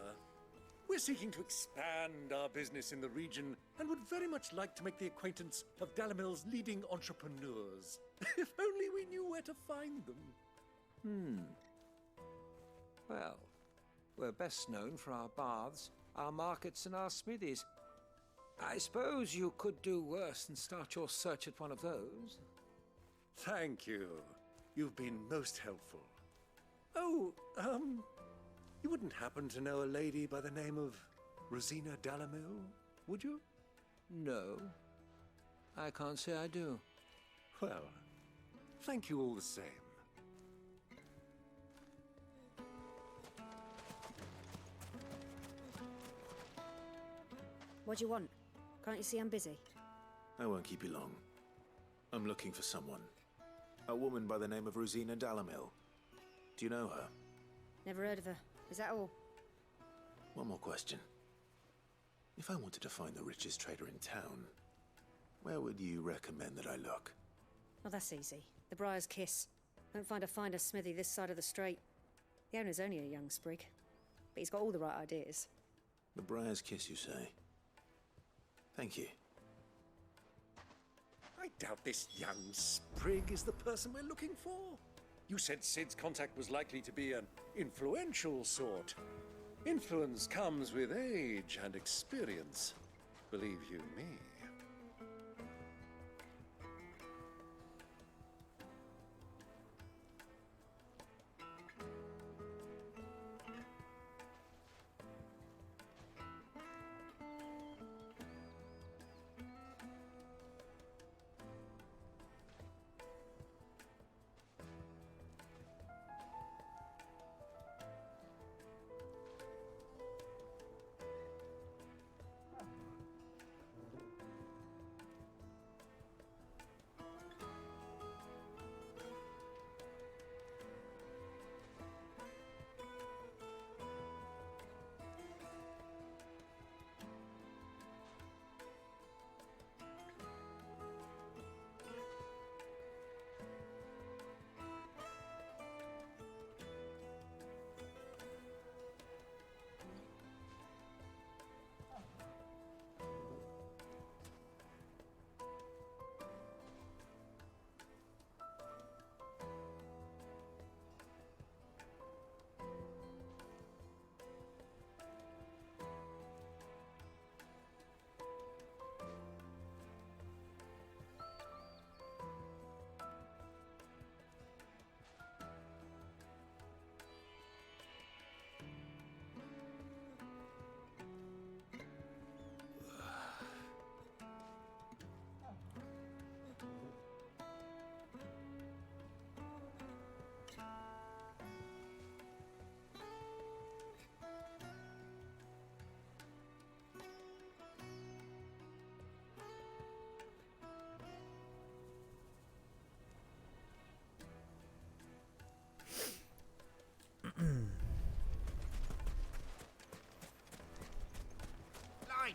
We're seeking to expand our business in the region and would very much like to make the acquaintance of Dalamil's leading entrepreneurs. If only we knew where to find them. Well, we're best known for our baths, our markets, and our smithies. I suppose you could do worse than start your search at one of those. Thank you. You've been most helpful. Oh, you wouldn't happen to know a lady by the name of Rosina Dalamil, would you? No. I can't say I do. Well, thank you all the same. What do you want? Can't you see I'm busy? I won't keep you long. I'm looking for someone. A woman by the name of Rosina Dalamil. Do you know her? Never heard of her. Is that all? One more question. If I wanted to find the richest trader in town, where would you recommend that I look? Oh, that's easy. The Briar's Kiss. Won't find a finer smithy this side of the strait. The owner's only a young sprig, but he's got all the right ideas. The Briar's Kiss, you say? Thank you. I doubt this young sprig is the person we're looking for. You said Cid's contact was likely to be an influential sort. Influence comes with age and experience, believe you me.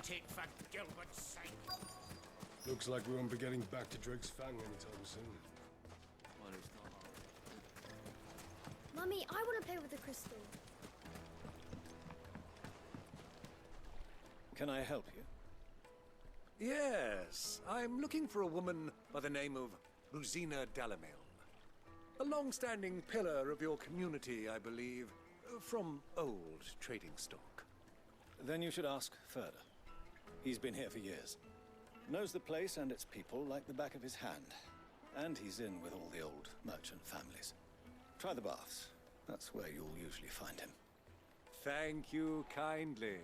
Light it, for Gilbert's sake. Looks like we won't be getting back to Drake's Fang anytime soon. Mummy, I want to play with the crystal. Can I help you? Yes, I'm looking for a woman by the name of Rosina Dalamil. A long-standing pillar of your community, I believe, from old trading stock. Then you should ask further. He's been here for years. Knows the place and its people like the back of his hand. And he's in with all the old merchant families. Try the baths. That's where you'll usually find him. Thank you kindly.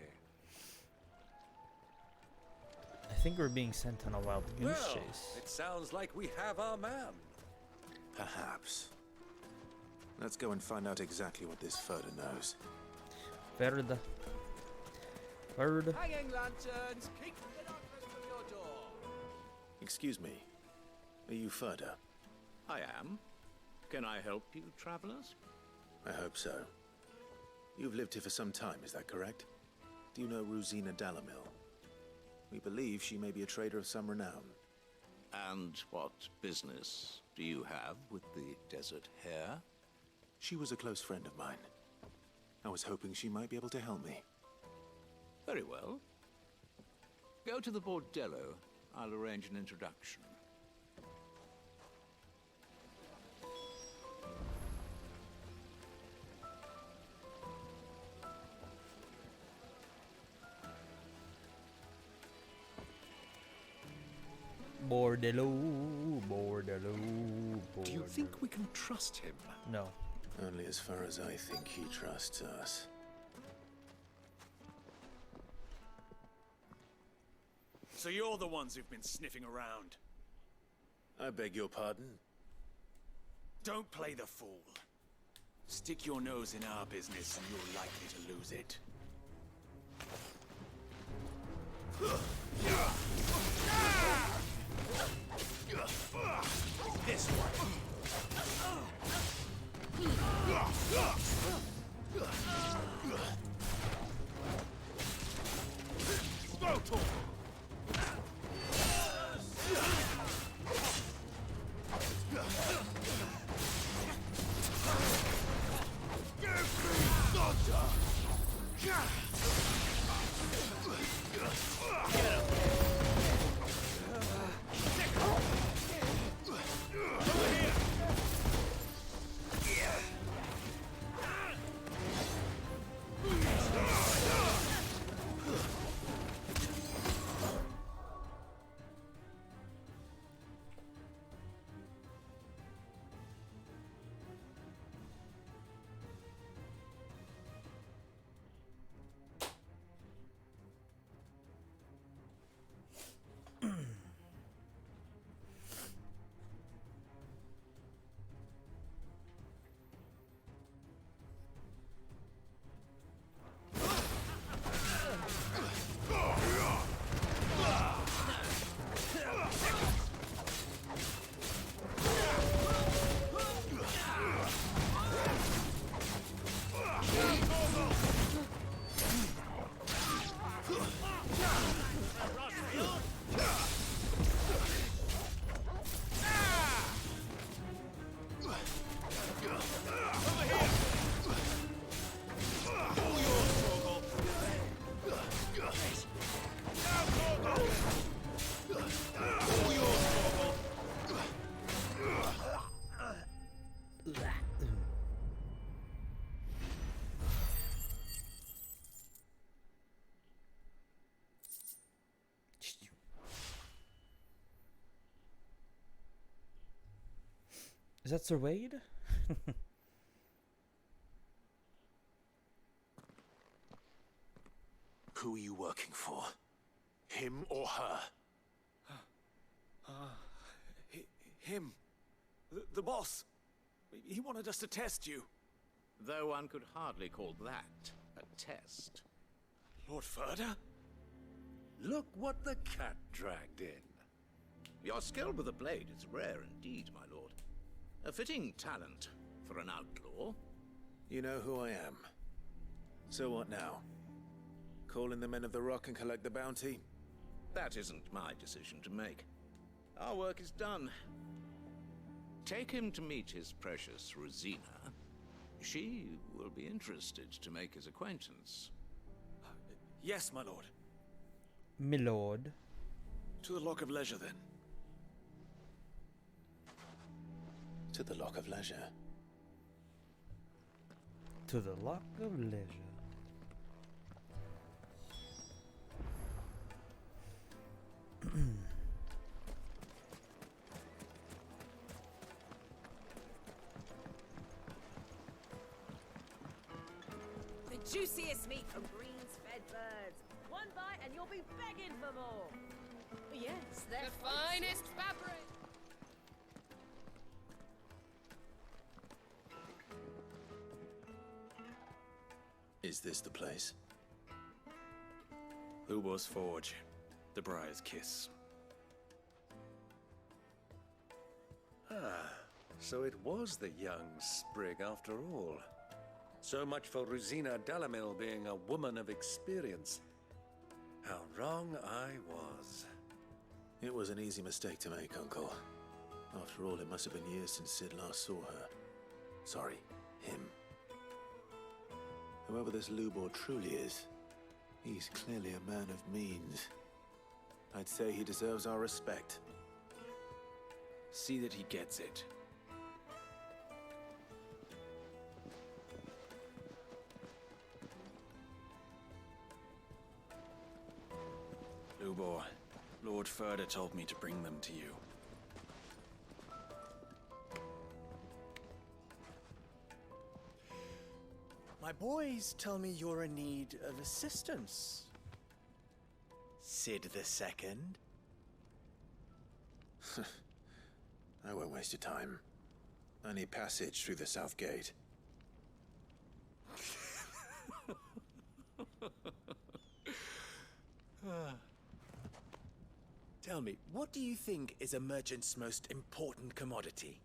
I think we're being sent on a wild goose Well, chase. it sounds like we have our man. Perhaps. Let's go and find out exactly what this Furda knows. Verda. Verda. Hanging lanterns, keep the darkness from your door. Excuse me. Are you Furda? I am. Can I help you, travelers? I hope so. You've lived here for some time, is that correct? Do you know Rosina Dalamil? We believe she may be a trader of some renown. And what business do you have with the desert hare? She was a close friend of mine. I was hoping she might be able to help me. Very well. Go to the bordello. I'll arrange an introduction. Bordello, bordello, bordello. Do you think we can trust him? No. Only as far as I think he trusts us. So you're the ones who've been sniffing around. I beg your pardon? Don't play the fool. Stick your nose in our business and you're likely to lose it. This one. Go, Is that Sir Wade? Who are you working for? Him or her? Him. The boss. He wanted us to test you. Though one could hardly call that a test. Lord Furda? Look what the cat dragged in. Your skill with the blade is rare indeed, my lord. A fitting talent for an outlaw. You know who I am. So what now? call in the Men of the Rock and collect the bounty? That isn't my decision to make. Our work is done. Take him to meet his precious Rosina. She will be interested to make his acquaintance. Yes, my lord. My lord. To the Lock of Leisure, then. To the Lock of Leisure. To the Lock of Leisure. The juiciest meat from greens-fed birds. One bite and you'll be begging for more. Yes, they're The finest fabric. Is this the place? Lubor's Forge. The Briar's Kiss. Ah, so it was the young sprig after all. So much for Rosina Dalamil being a woman of experience. How wrong I was. It was an easy mistake to make, Uncle. After all, it must have been years since Sid last saw her. Sorry, him. Whoever this Lubor truly is, he's clearly a man of means. I'd say he deserves our respect. See that he gets it. Lubor, Lord Furder told me to bring them to you. My boys tell me you're in need of assistance. Sid the Second. I won't waste your time. I need passage through the south gate. Tell me, what do you think is a merchant's most important commodity?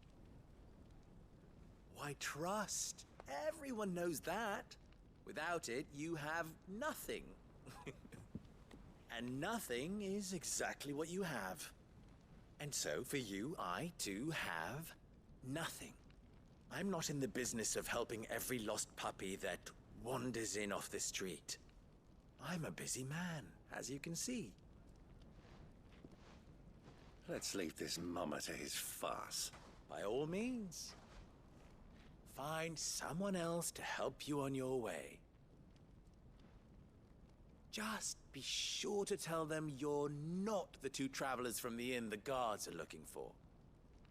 Why, trust. Everyone knows that. Without it, you have nothing. And nothing is exactly what you have. And so, for you, I, too, have nothing. I'm not in the business of helping every lost puppy that wanders in off the street. I'm a busy man, as you can see. Let's leave this mummer to his farce. By all means. Find someone else to help you on your way. Just be sure to tell them you're not the two travelers from the inn the guards are looking for.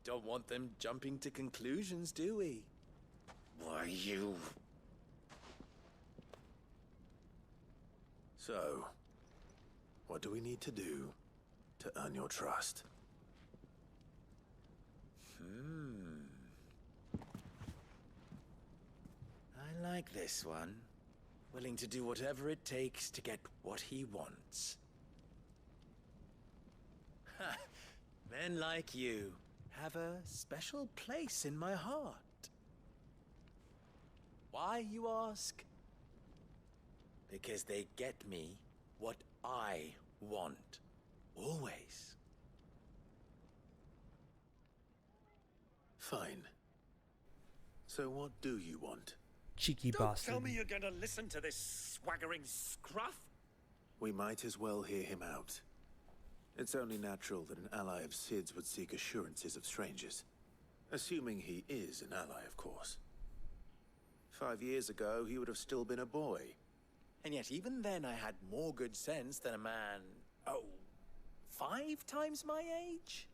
Don't want them jumping to conclusions, do we? Why, you... So, what do we need to do to earn your trust? I like this one. Willing to do whatever it takes to get what he wants. Ha! Men like you have a special place in my heart. Why, you ask? Because they get me what I want. Always. Fine. So what do you want? Cheeky Don't bastard. tell me you're going to listen to this swaggering scruff. We might as well hear him out. It's only natural that an ally of Sid's would seek assurances of strangers. Assuming he is an ally, of course. 5 years ago, he would have still been a boy. And yet even then I had more good sense than a man, 5 times my age?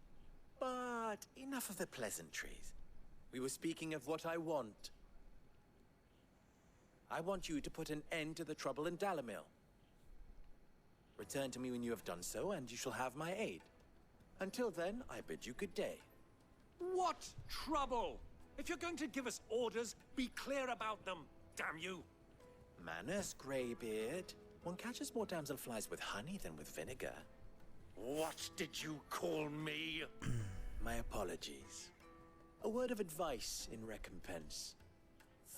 But enough of the pleasantries. We were speaking of what I want. I want you to put an end to the trouble in Dalamil. Return to me when you have done so, and you shall have my aid. Until then, I bid you good day. What trouble? If you're going to give us orders, be clear about them, damn you! Manners, Greybeard. One catches more damselflies with honey than with vinegar. What did you call me? My apologies. A word of advice in recompense.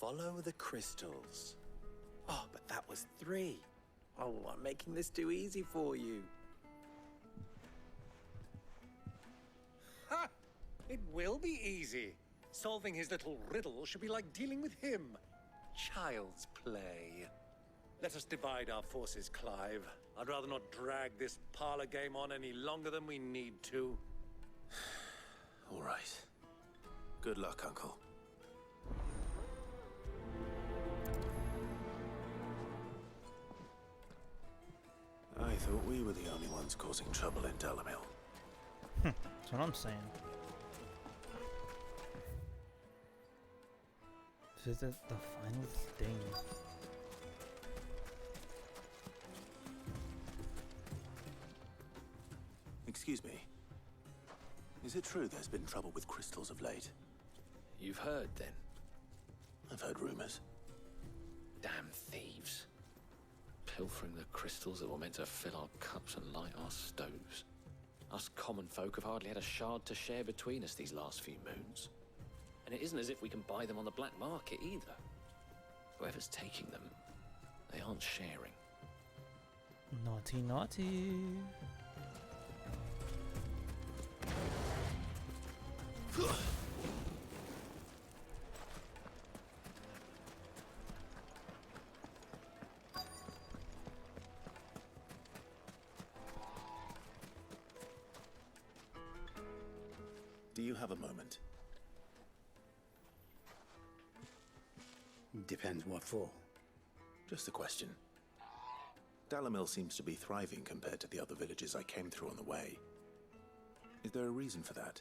Follow the crystals. Oh, but that was 3. Oh, I'm making this too easy for you. Ha! It will be easy. Solving his little riddle should be like dealing with him. Child's play. Let us divide our forces, Clive. I'd rather not drag this parlor game on any longer than we need to. All right. Good luck, Uncle. I thought we were the only ones causing trouble in Delamil. That's what I'm saying. Visit the final sting. Excuse me. Is it true there's been trouble with crystals of late? You've heard, then? I've heard rumors. Damn thieves. Pilfering the crystals that were meant to fill our cups and light our stoves. Us common folk have hardly had a shard to share between us these last few moons. And it isn't as if we can buy them on the black market either. Whoever's taking them, they aren't sharing. Naughty, naughty. Do you have a moment? Depends what for. Just a question. Delamil seems to be thriving compared to the other villages I came through on the way. Is there a reason for that?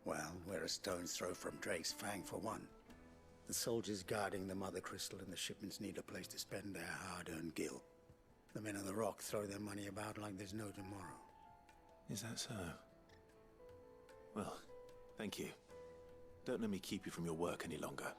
Well, we're a stone's throw from Drake's Fang for one. The soldiers guarding the Mother Crystal and the shipments need a place to spend their hard-earned gil. The men of the Rock throw their money about like there's no tomorrow. Is that so? Well, thank you. Don't let me keep you from your work any longer.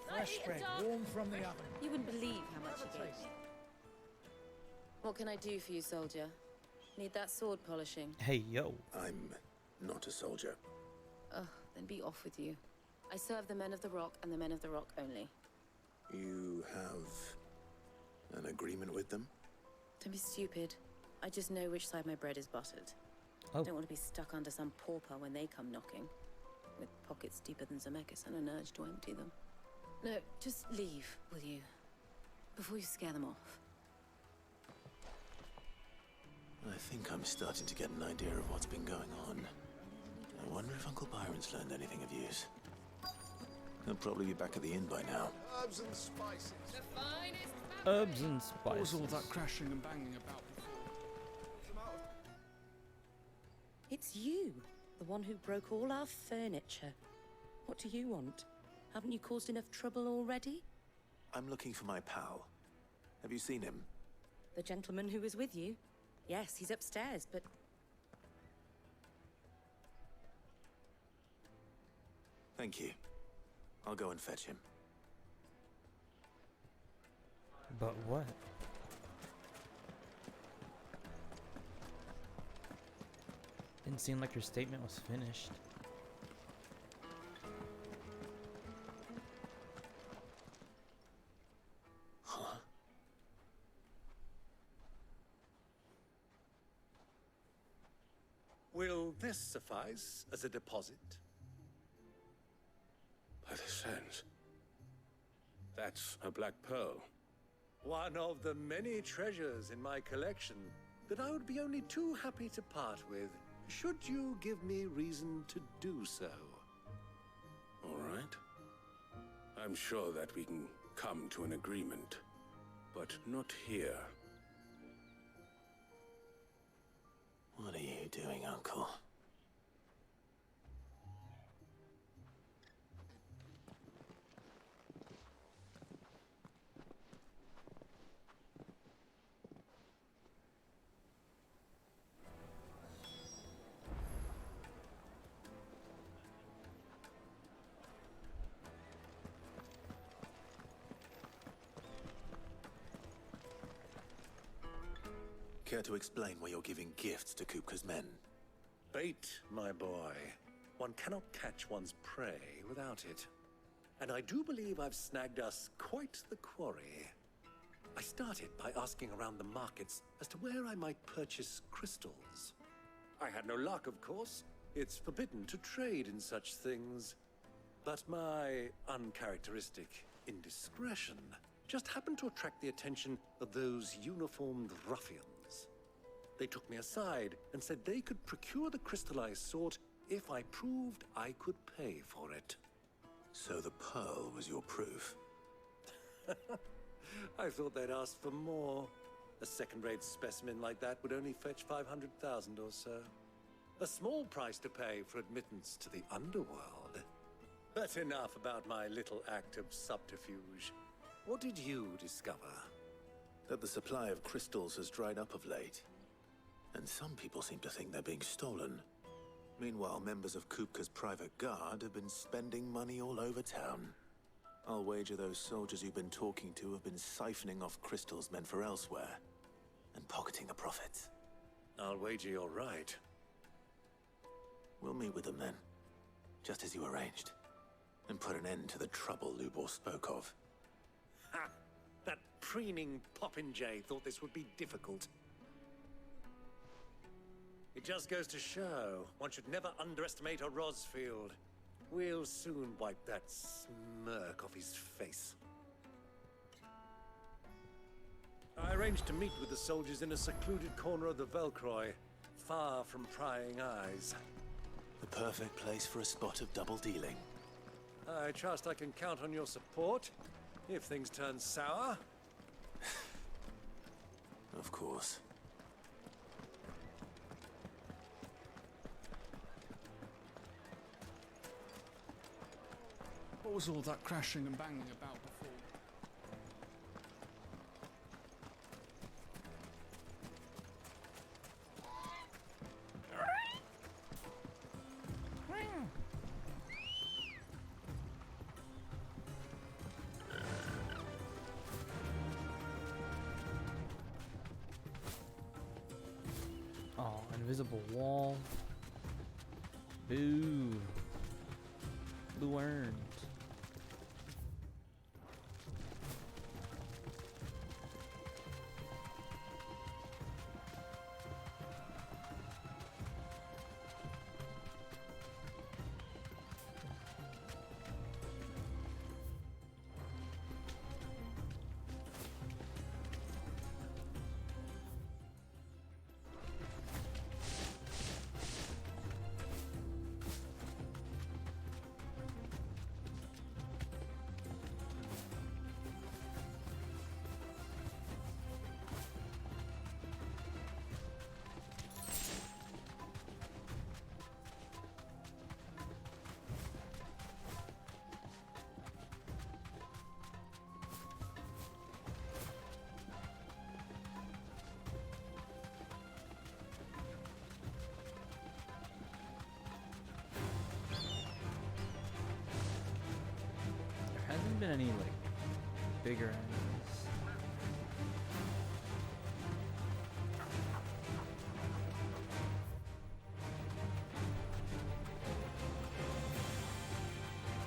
Fresh bread, warm from the oven. You wouldn't believe how much he gave me. What can I do for you, soldier? Need that sword polishing? Hey, yo. I'm not a soldier. Ugh, then be off with you. I serve the men of the Rock and the men of the Rock only. You have an agreement with them? Don't be stupid. I just know which side my bread is buttered. Oh. Don't want to be stuck under some pauper when they come knocking. With pockets deeper than Zemeckis and an urge to empty them. No, just leave, will you? Before you scare them off. I think I'm starting to get an idea of what's been going on. I wonder if Uncle Byron's learned anything of use. He'll probably be back at the inn by now. Herbs and spices. The finest Herbs and What was spices. all that crashing and banging about before? It's you, the one who broke all our furniture. What do you want? Haven't you caused enough trouble already? I'm looking for my pal. Have you seen him? The gentleman who was with you? Yes, he's upstairs, but... Thank you. I'll go and fetch him. But what? Didn't seem like your statement was finished. Huh? Will this suffice as a deposit? By the sands. That's a black pearl. One of the many treasures in my collection that I would be only too happy to part with, should you give me reason to do so. All right. I'm sure that we can come to an agreement, but not here. What are you doing, Uncle? Care to explain why you're giving gifts to Kupka's men? Bait, my boy. One cannot catch one's prey without it. And I do believe I've snagged us quite the quarry. I started by asking around the markets as to where I might purchase crystals. I had no luck, of course. It's forbidden to trade in such things. But my uncharacteristic indiscretion just happened to attract the attention of those uniformed ruffians. They took me aside and said they could procure the crystal I sought if I proved I could pay for it. So the pearl was your proof? I thought they'd ask for more. A second-rate specimen like that would only fetch 500,000 or so. A small price to pay for admittance to the underworld. But enough about my little act of subterfuge. What did you discover? That the supply of crystals has dried up of late. And some people seem to think they're being stolen. Meanwhile, members of Kupka's private guard have been spending money all over town. I'll wager those soldiers you've been talking to have been siphoning off crystals meant for elsewhere, and pocketing the profits. I'll wager you're right. We'll meet with them then, just as you arranged, and put an end to the trouble Lubor spoke of. Ha! That preening popinjay thought this would be difficult. It just goes to show one should never underestimate a Rosfield. We'll soon wipe that smirk off his face. I arranged to meet with the soldiers in a secluded corner of the Velcroy, far from prying eyes. The perfect place for a spot of double dealing. I trust I can count on your support, if things turn sour. Of course. What was all that crashing and banging about before? Oh, invisible wall. Boo. Blue urns. Hasn't been any like bigger enemies.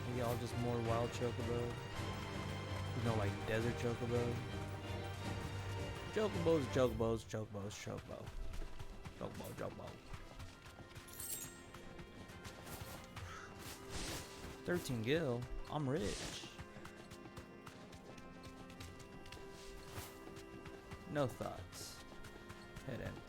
Maybe all just more wild chocobo. You know, like desert chocobo. Chocobos, chocobos, chocobos, chocobo. Chocobo, chocobo. 13 gil. I'm rich. No thoughts. Head empty.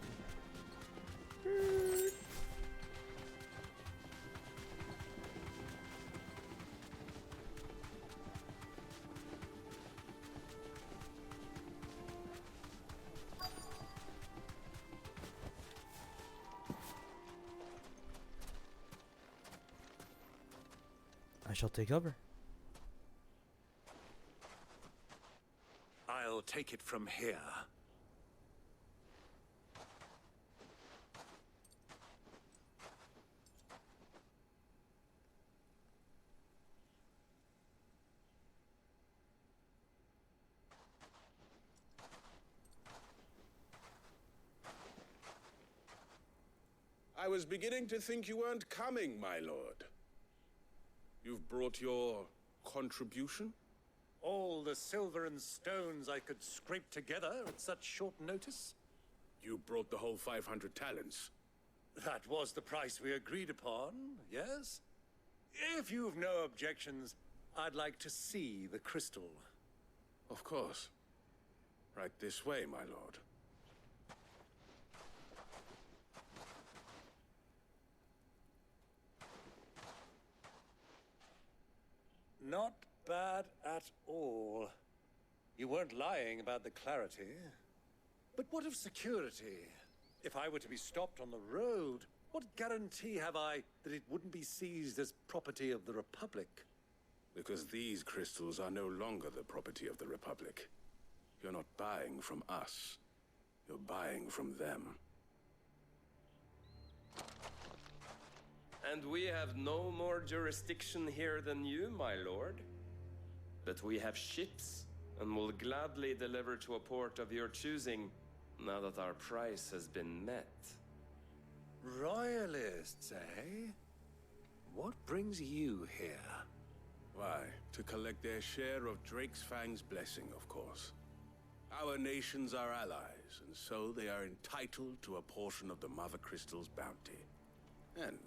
I shall take over. I'll take it from here. I was beginning to think you weren't coming, my lord. You've brought your contribution? All the silver and stones I could scrape together at such short notice? You brought the whole 500 talents. That was the price we agreed upon, yes? If you've no objections, I'd like to see the crystal. Of course. Right this way, my lord. Not bad at all. You weren't lying about the clarity. But what of security? If I were to be stopped on the road, what guarantee have I that it wouldn't be seized as property of the Republic? Because these crystals are no longer the property of the Republic. You're not buying from us. You're buying from them. And we have no more jurisdiction here than you, my lord. But we have ships, and will gladly deliver to a port of your choosing, now that our price has been met. Royalists, eh? What brings you here? Why, to collect their share of Drake's Fang's blessing, of course. Our nations are allies, and so they are entitled to a portion of the Mother Crystal's bounty. And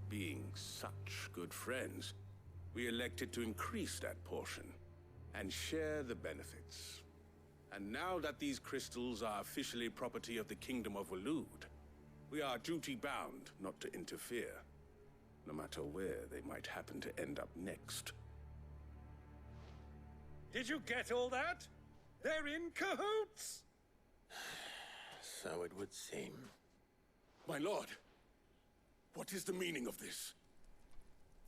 being such good friends, we elected to increase that portion and share the benefits. And now that these crystals are officially property of the Kingdom of Waloed, we are duty-bound not to interfere, no matter where they might happen to end up next. Did you get all that? They're in cahoots! So it would seem. My lord, what is the meaning of this?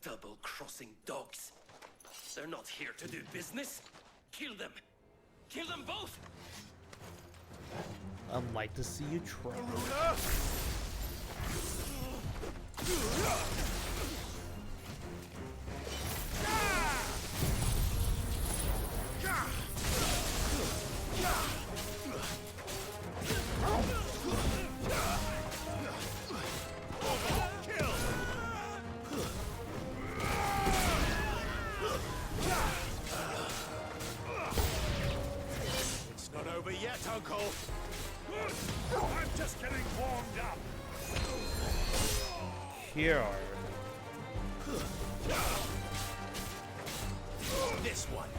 Double-crossing dogs. They're not here to do business. Kill them. Kill them both! I'd like to see you try. It's not over yet, Uncle. I'm just getting warmed up. Here. This one.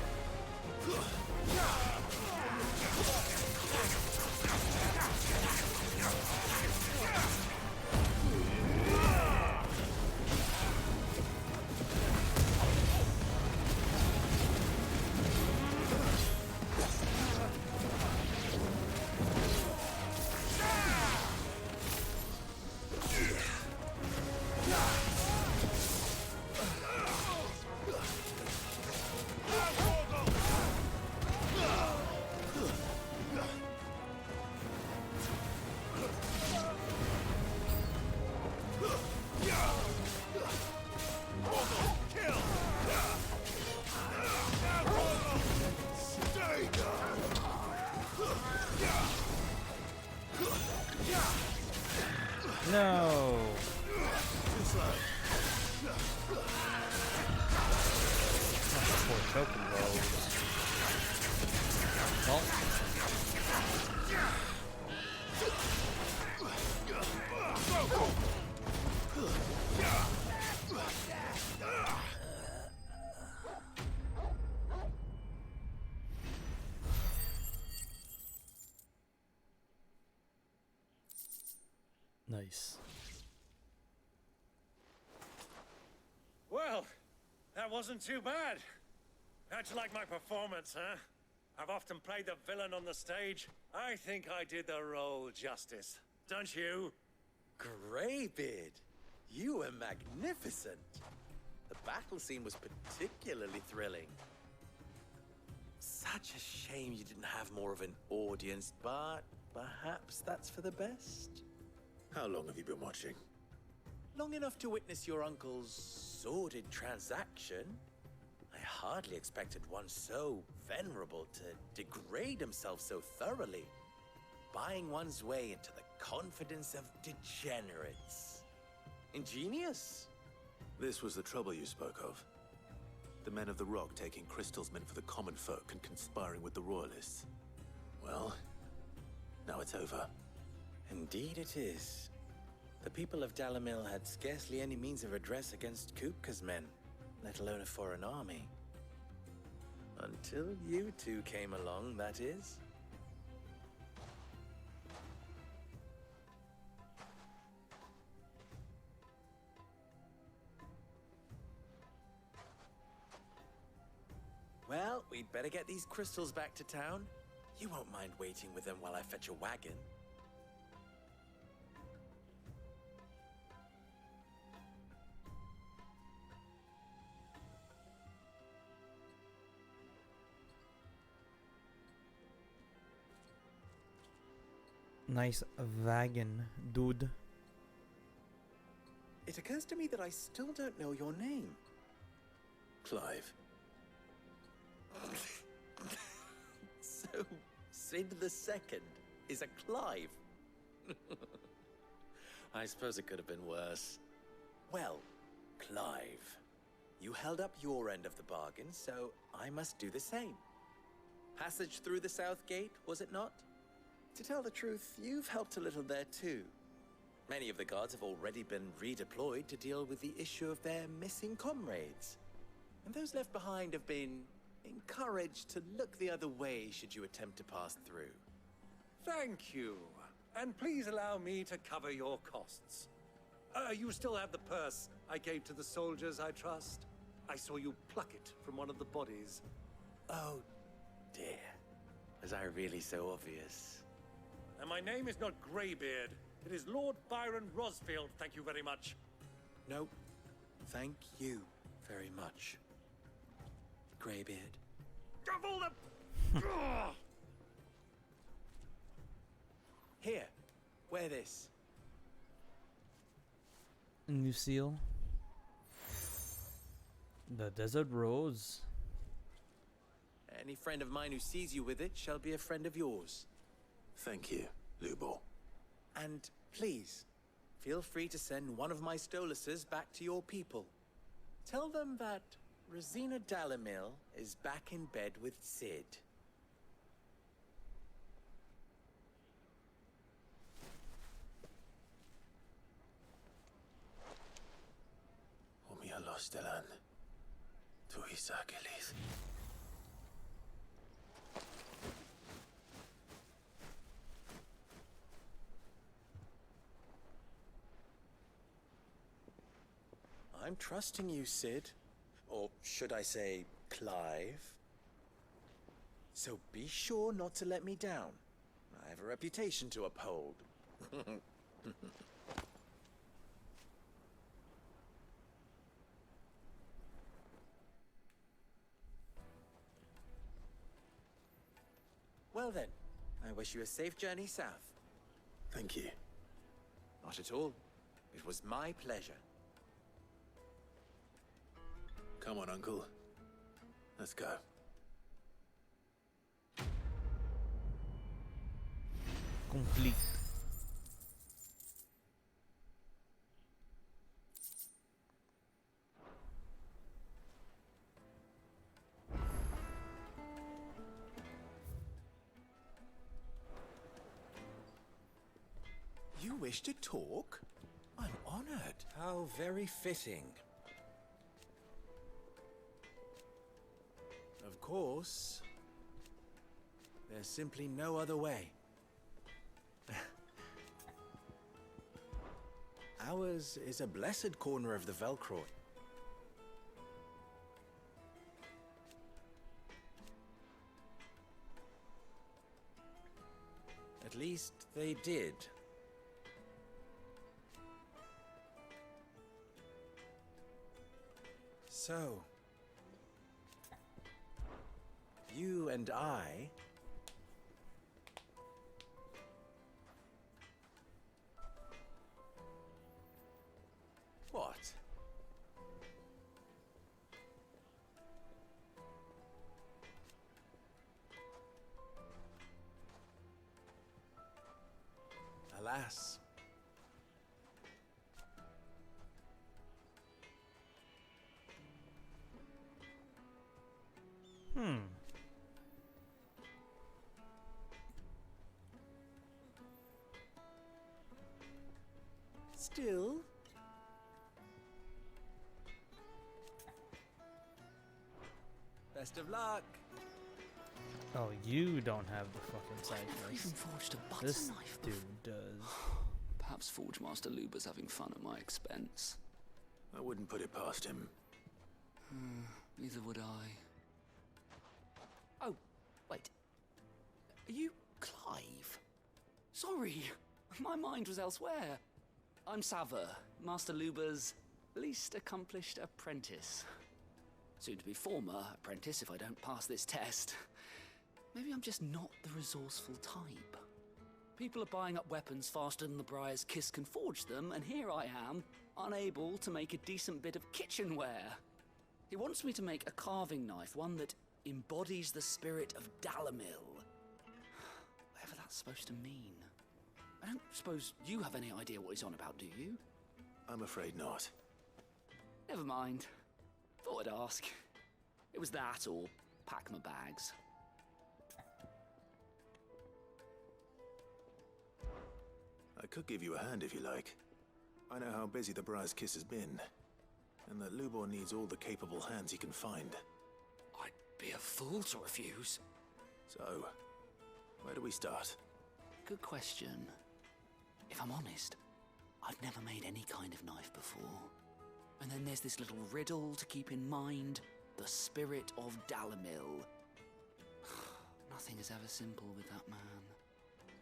No. Poor choking blows. Well. Nice. Well, that wasn't too bad. How'd you like my performance, huh? I've often played the villain on the stage. I think I did the role justice. Don't you? Greybeard, you were magnificent. The battle scene was particularly thrilling. Such a shame you didn't have more of an audience, but perhaps that's for the best. How long have you been watching? Long enough to witness your uncle's sordid transaction. I hardly expected one so venerable to degrade himself so thoroughly, buying one's way into the confidence of degenerates. Ingenious. This was the trouble you spoke of. The men of the Rock taking crystals meant for the common folk and conspiring with the Royalists. Well, now it's over. Indeed it is. The people of Dalamil had scarcely any means of redress against Kupka's men, let alone a foreign army. Until you two came along, that is. Well, we'd better get these crystals back to town. You won't mind waiting with them while I fetch a wagon. Nice wagon, dude. It occurs to me that I still don't know your name. Clive. So, Sid the Second is a Clive. I suppose it could have been worse. Well, Clive, you held up your end of the bargain, so I must do the same. Passage through the South Gate, was it not? To tell the truth, you've helped a little there too. Many of the guards have already been redeployed to deal with the issue of their missing comrades. And those left behind have been encouraged to look the other way should you attempt to pass through. Thank you. And please allow me to cover your costs. You still have the purse I gave to the soldiers, I trust? I saw you pluck it from one of the bodies. Oh, dear. Was I really so obvious? And my name is not Greybeard. It is Lord Byron Rosfield, thank you very much. No, thank you very much, Greybeard. Of all the... Here, wear this. New seal. The Desert Rose. Any friend of mine who sees you with it shall be a friend of yours. Thank you, Lubo. And please, feel free to send one of my Stoluses back to your people. Tell them that Rosina Dalamil is back in bed with Sid. Omia Lostelan. Tuisa Kelis. I'm trusting you, Sid. Or should I say, Clive? So be sure not to let me down. I have a reputation to uphold. Well then, I wish you a safe journey south. Thank you. Not at all. It was my pleasure. Come on, Uncle. Let's go. Complete. You wish to talk? I'm honored. How very fitting. Of course, there's simply no other way. Ours is a blessed corner of the Velcroy. At least they did. So, you and I what? Alas. Still? Best of luck. Oh, you don't have the fucking side I've even forged a butter This knife dude before. does. Perhaps Forge Master Luber's having fun at my expense. I wouldn't put it past him. Neither would I. Oh, wait. Are you Clive? Sorry, my mind was elsewhere. I'm Sava, Master Luber's least accomplished apprentice. Soon to be former apprentice if I don't pass this test. Maybe I'm just not the resourceful type. People are buying up weapons faster than the Briar's Kiss can forge them, and here I am, unable to make a decent bit of kitchenware. He wants me to make a carving knife, one that embodies the spirit of Dalamil. Whatever that's supposed to mean. I don't suppose you have any idea what he's on about, do you? I'm afraid not. Never mind. Thought I'd ask. It was that or pack my bags. I could give you a hand if you like. I know how busy the Briar's Kiss has been, and that Lubor needs all the capable hands he can find. I'd be a fool to refuse. So, where do we start? Good question. If I'm honest, I've never made any kind of knife before. And then there's this little riddle to keep in mind. The spirit of Dalamil. Nothing is ever simple with that man.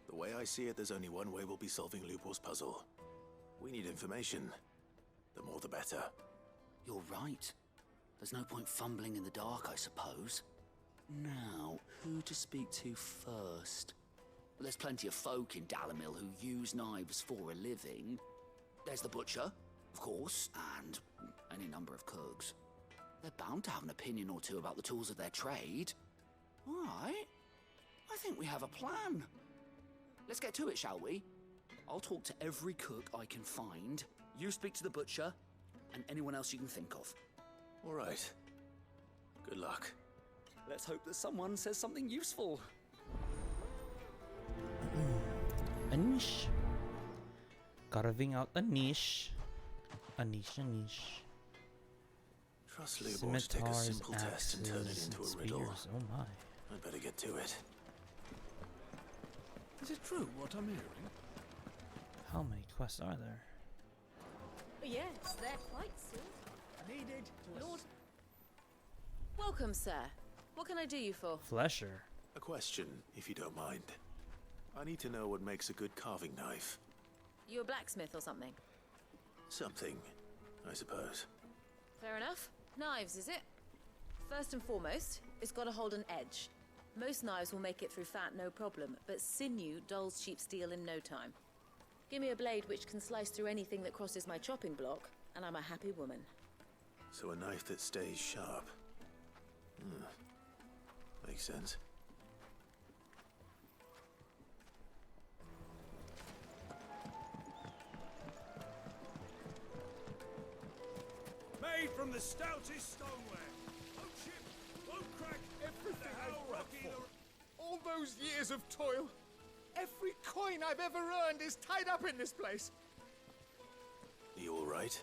The way I see it, there's only one way we'll be solving Lubor's puzzle. We need information. The more the better. You're right. There's no point fumbling in the dark, I suppose. Now, who to speak to first? There's plenty of folk in Dalamil who use knives for a living. There's the butcher, of course, and any number of cooks. They're bound to have an opinion or two about the tools of their trade. All right. I think we have a plan. Let's get to it, shall we? I'll talk to every cook I can find. You speak to the butcher, and anyone else you can think of. All right. Good luck. Let's hope that someone says something useful. A niche. Carving out a niche. A niche, a niche. Trust Lubor to take a simple test and turn it into a riddle. Spears. Oh my. I'd better get to it. Is it true what I'm hearing? How many quests are there? Yes, they're quite soon. Needed to Lord. Welcome, sir. What can I do you for? Flesher. A question, if you don't mind. I need to know what makes a good carving knife. You a blacksmith or something? Something, I suppose. Fair enough. Knives, is it? First and foremost, it's got to hold an edge. Most knives will make it through fat, no problem, but sinew dulls cheap steel in no time. Give me a blade which can slice through anything that crosses my chopping block, and I'm a happy woman. So a knife that stays sharp. Makes sense. Made from the stoutest stoneware. Oak chip, oak crack, everything I've worked for. All those years of toil. Every coin I've ever earned is tied up in this place. Are you all right?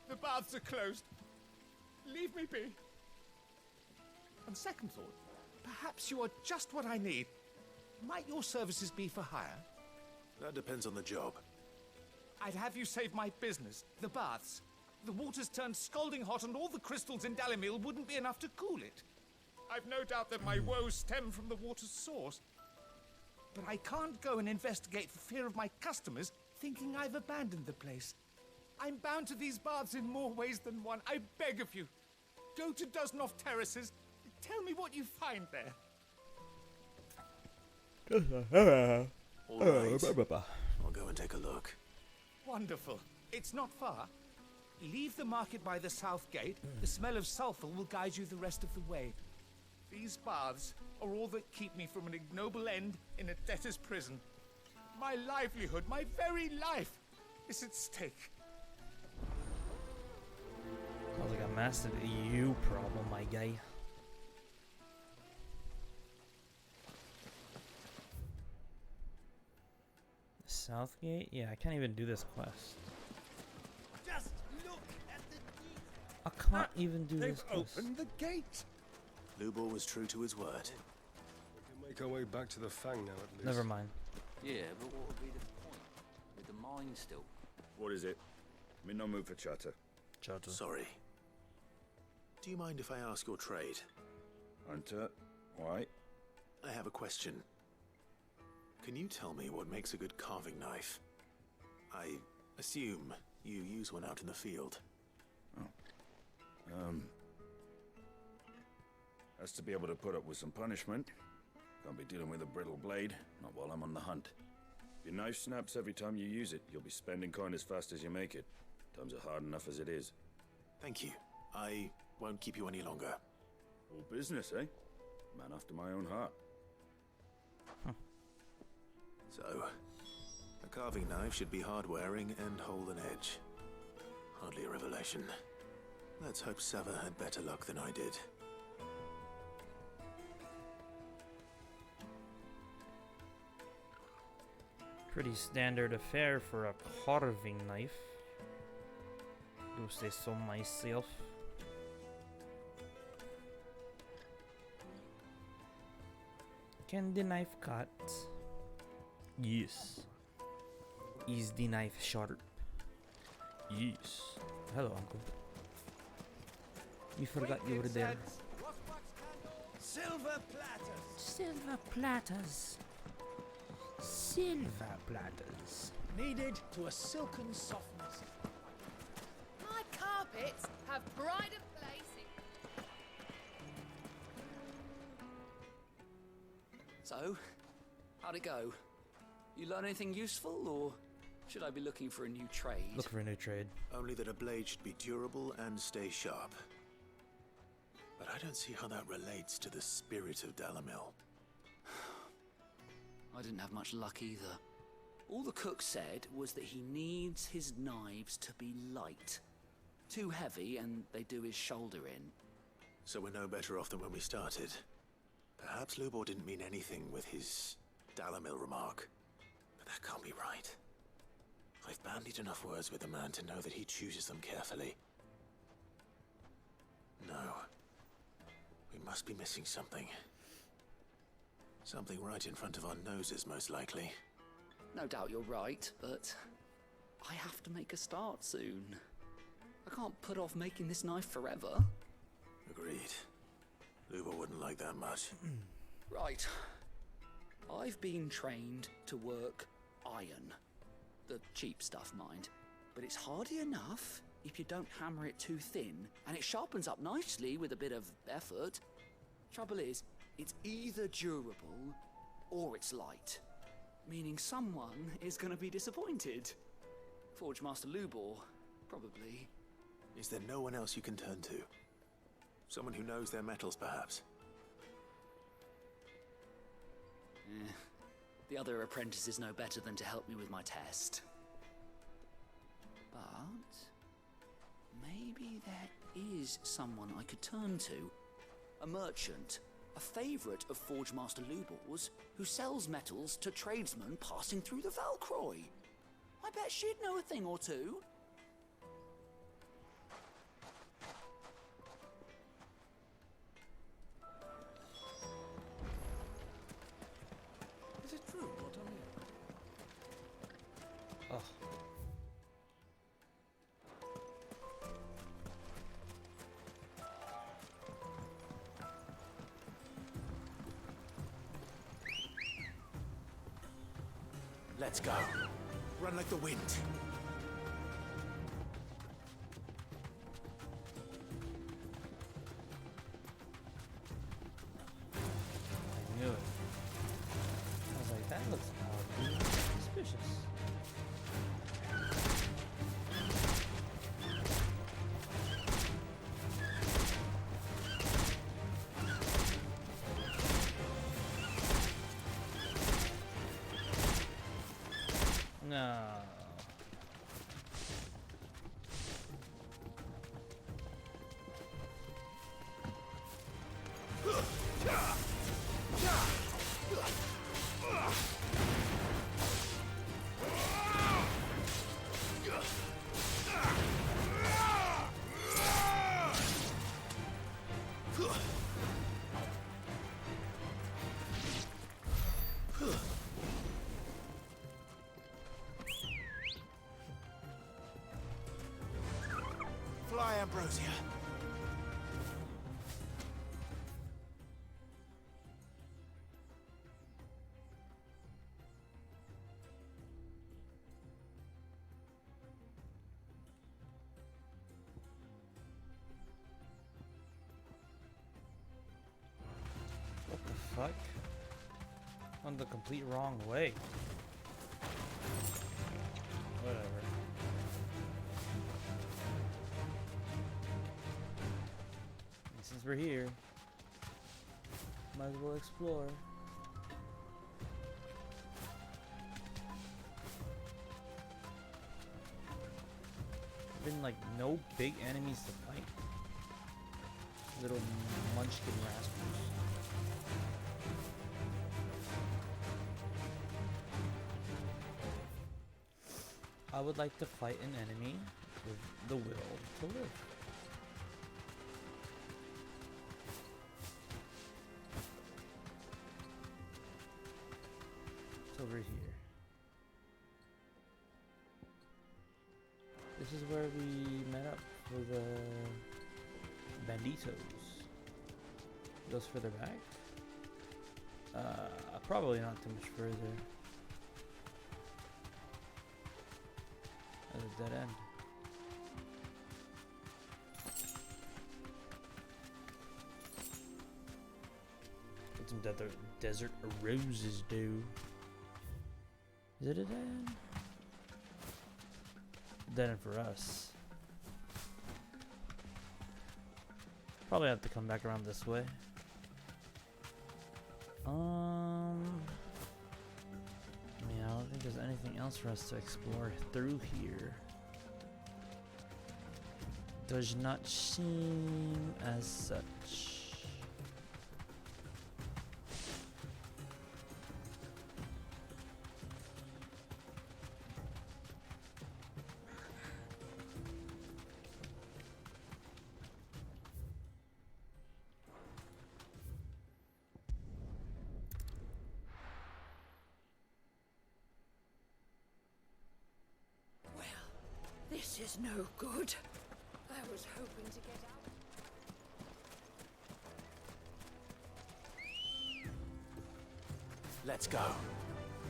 The baths are closed. Leave me be. On second thought, perhaps you are just what I need. Might your services be for hire? That depends on the job. I'd have you save my business, the baths. The water's turned scalding hot and all the crystals in Dalamil wouldn't be enough to cool it. I've no doubt that my woes stem from the water's source. But I can't go and investigate for fear of my customers thinking I've abandoned the place. I'm bound to these baths in more ways than one. I beg of you. Go to Dusnoff Terraces. Tell me what you find there. All right. I'll go and take a look. Wonderful. It's not far. Leave the market by the south gate. The smell of sulfur will guide you the rest of the way. These baths are all that keep me from an ignoble end in a debtor's prison. My livelihood, my very life, is at stake. Sounds like a massive EU problem, my guy. Southgate? Yeah, I can't even do this quest. Just look at the detail. I can't even do They've this quest. opened the gate. Lubor was true to his word. We can make our way back to the Fang now, at least. Never mind. Yeah, but what would be the point? With the mine still. What is it? I'm in no mood for chatter. Chatter. Sorry. Do you mind if I ask your trade? Hunter, why? I have a question. Can you tell me what makes a good carving knife? I assume you use one out in the field. Has to be able to put up with some punishment. Can't be dealing with a brittle blade, not while I'm on the hunt. If your knife snaps every time you use it, you'll be spending coin as fast as you make it. Times are hard enough as it is. Thank you. I won't keep you any longer. All business, eh? Man after my own heart. So, a carving knife should be hard-wearing and hold an edge. Hardly a revelation. Let's hope Sever had better luck than I did. Pretty standard affair for a carving knife. Do say so myself. Can the knife cut? Yes. Is the knife sharp? Yes. Hello, uncle. You forgot you were there. Silver platters. Silver platters. Silver platters. Kneaded to a silken softness. My carpets have pride of place in. So, how'd it go? You learn anything useful, or should I be looking for a new trade? Look for a new trade. Only that a blade should be durable and stay sharp. But I don't see how that relates to the spirit of Dalamil. I didn't have much luck either. All the cook said was that he needs his knives to be light. Too heavy and they do his shoulder in. So we're no better off than when we started. Perhaps Lubor didn't mean anything with his Dalamil remark. But that can't be right. I've bandied enough words with the man to know that he chooses them carefully. No. We must be missing something. Something right in front of our noses, most likely. No doubt you're right, but I have to make a start soon. I can't put off making this knife forever. Agreed. Lubor wouldn't like that much. Right. I've been trained to work iron. The cheap stuff, mind. But it's hardy enough if you don't hammer it too thin, and it sharpens up nicely with a bit of effort. Trouble is, it's either durable or it's light. Meaning someone is going to be disappointed. Forge Master Lubor, probably. Is there no one else you can turn to? Someone who knows their metals, perhaps? The other apprentices know better than to help me with my test. But maybe there is someone I could turn to. A merchant, a favourite of Forge Master Lubor's, who sells metals to tradesmen passing through the Valcroy. I bet she'd know a thing or two. Is it true what I mean? Oh. Let's go. Run like the wind. I knew it. I was like, that looks oddly suspicious. No. ambrosia. What the fuck? On the complete wrong way. Whatever. And since we're here, might as well explore. Been like no big enemies to fight. Little munchkin rascals. I would like to fight an enemy with the will to live. It's over here. This is where we met up with the banditos. Goes further back? Probably not too much further. That's a dead end. What some desert roses do. Is it a dead end? Dead end for us. Probably have to come back around this way. Yeah, I don't think there's anything else for us to explore through here. Does not seem as such. This is no good. I was hoping to get out. Let's go.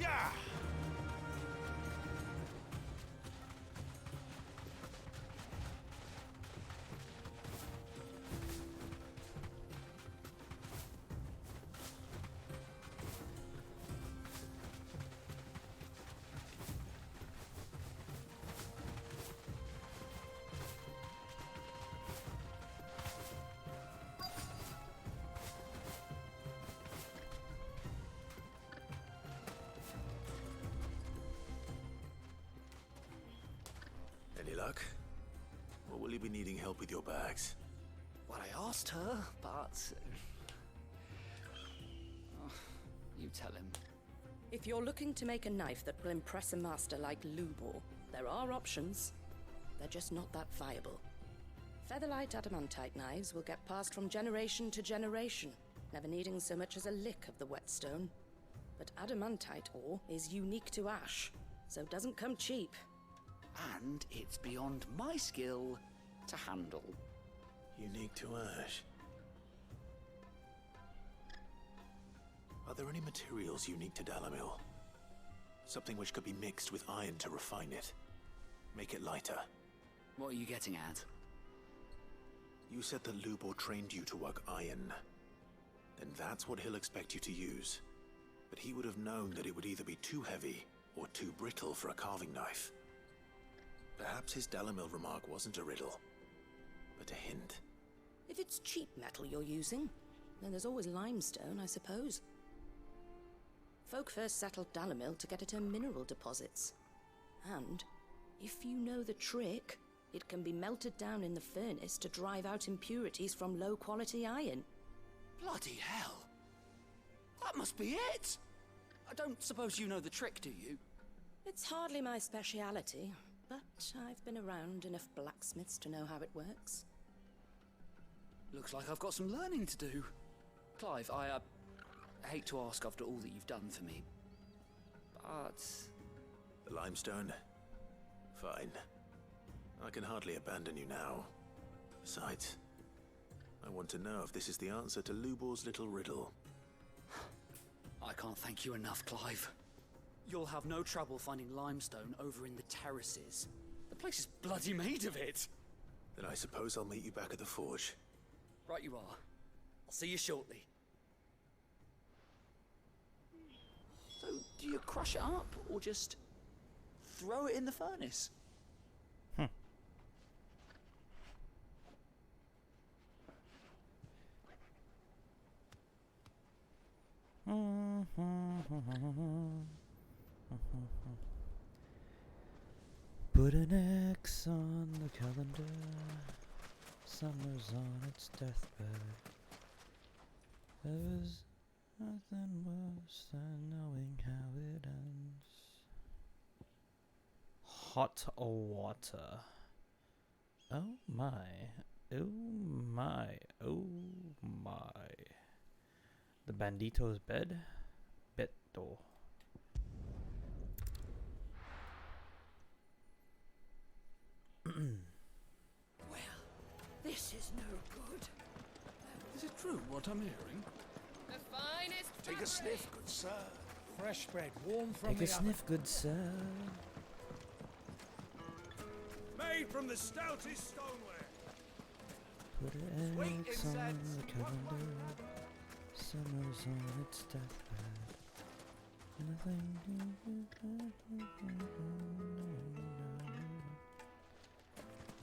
Yeah! Any luck? Or will you be needing help with your bags? Well, I asked her, but... Oh, you tell him. If you're looking to make a knife that will impress a master like Lubor, there are options. They're just not that viable. Featherlight adamantite knives will get passed from generation to generation, never needing so much as a lick of the whetstone. But adamantite ore is unique to ash, so it doesn't come cheap. And it's beyond my skill to handle. Unique to ash. Are there any materials unique to Dalamil? Something which could be mixed with iron to refine it. Make it lighter. What are you getting at? You said that Lubor trained you to work iron. Then that's what he'll expect you to use. But he would have known that it would either be too heavy or too brittle for a carving knife. Perhaps his Dalamil remark wasn't a riddle, but a hint. If it's cheap metal you're using, then there's always limestone, I suppose. Folk first settled Dalamil to get at her mineral deposits. And, if you know the trick, it can be melted down in the furnace to drive out impurities from low-quality iron. Bloody hell! That must be it! I don't suppose you know the trick, do you? It's hardly my speciality, but I've been around enough blacksmiths to know how it works. Looks like I've got some learning to do. Clive, I hate to ask after all that you've done for me, but... The limestone? Fine. I can hardly abandon you now. Besides, I want to know if this is the answer to Lubor's little riddle. I can't thank you enough, Clive. You'll have no trouble finding limestone over in the terraces. The place is bloody made of it. Then I suppose I'll meet you back at the forge. Right you are. I'll see you shortly. So, do you crush it up, or just throw it in the furnace? Put an X on the calendar. Summer's on its deathbed. There was nothing worse than knowing how it ends. Hot water. Oh my. Oh my. Oh my. The bandito's bed? Betto. Well, this is no good. Is it true what I'm hearing? The finest Take a sniff, good sir. Fresh bread, warm from Take the a sniff, good sir. Made from the stoutest stoneware. Put an X on the calendar. Summer's on its deathbed.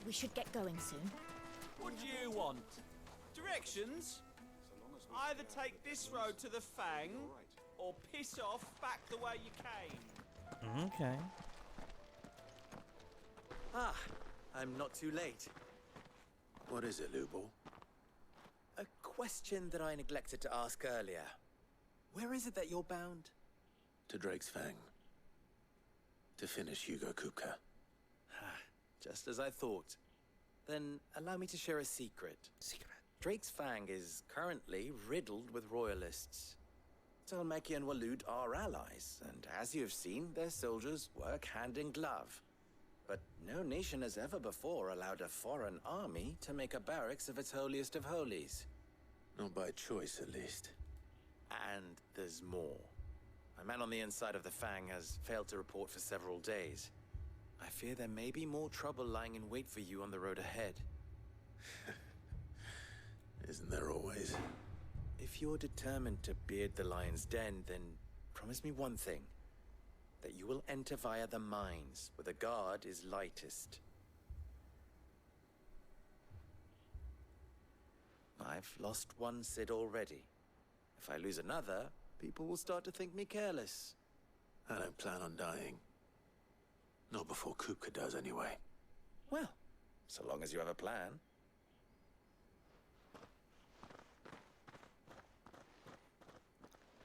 We should get going soon. What do you want? Directions? Either take this road to the Fang, or piss off back the way you came. Okay. Ah, I'm not too late. What is it, Lubor? A question that I neglected to ask earlier. Where is it that you're bound? To Drake's Fang. To finish Hugo Kupka. Just as I thought. Then allow me to share a secret. Drake's Fang is currently riddled with royalists. Talmeki and Walud are allies, and as you have seen, their soldiers work hand in glove. But no nation has ever before allowed a foreign army to make a barracks of its holiest of holies. Not by choice, at least. And there's more. A man on the inside of the Fang has failed to report for several days. I fear there may be more trouble lying in wait for you on the road ahead. Isn't there always? If you're determined to beard the lion's den, then promise me one thing. That you will enter via the mines, where the guard is lightest. I've lost one Cid already. If I lose another, people will start to think me careless. I don't plan on dying. Not before Kupka does, anyway. Well, so long as you have a plan.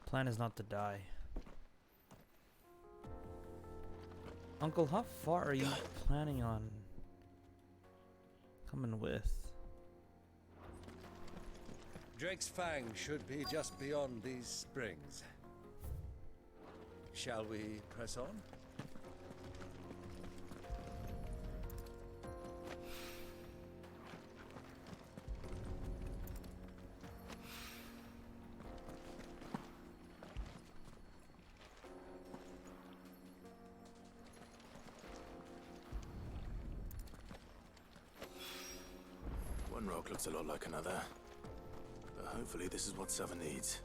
Plan is not to die. Uncle, how far are you planning on coming with? Drake's Fang should be just beyond these springs. Shall we press on? One rock looks a lot like another. But hopefully this is what Sava needs.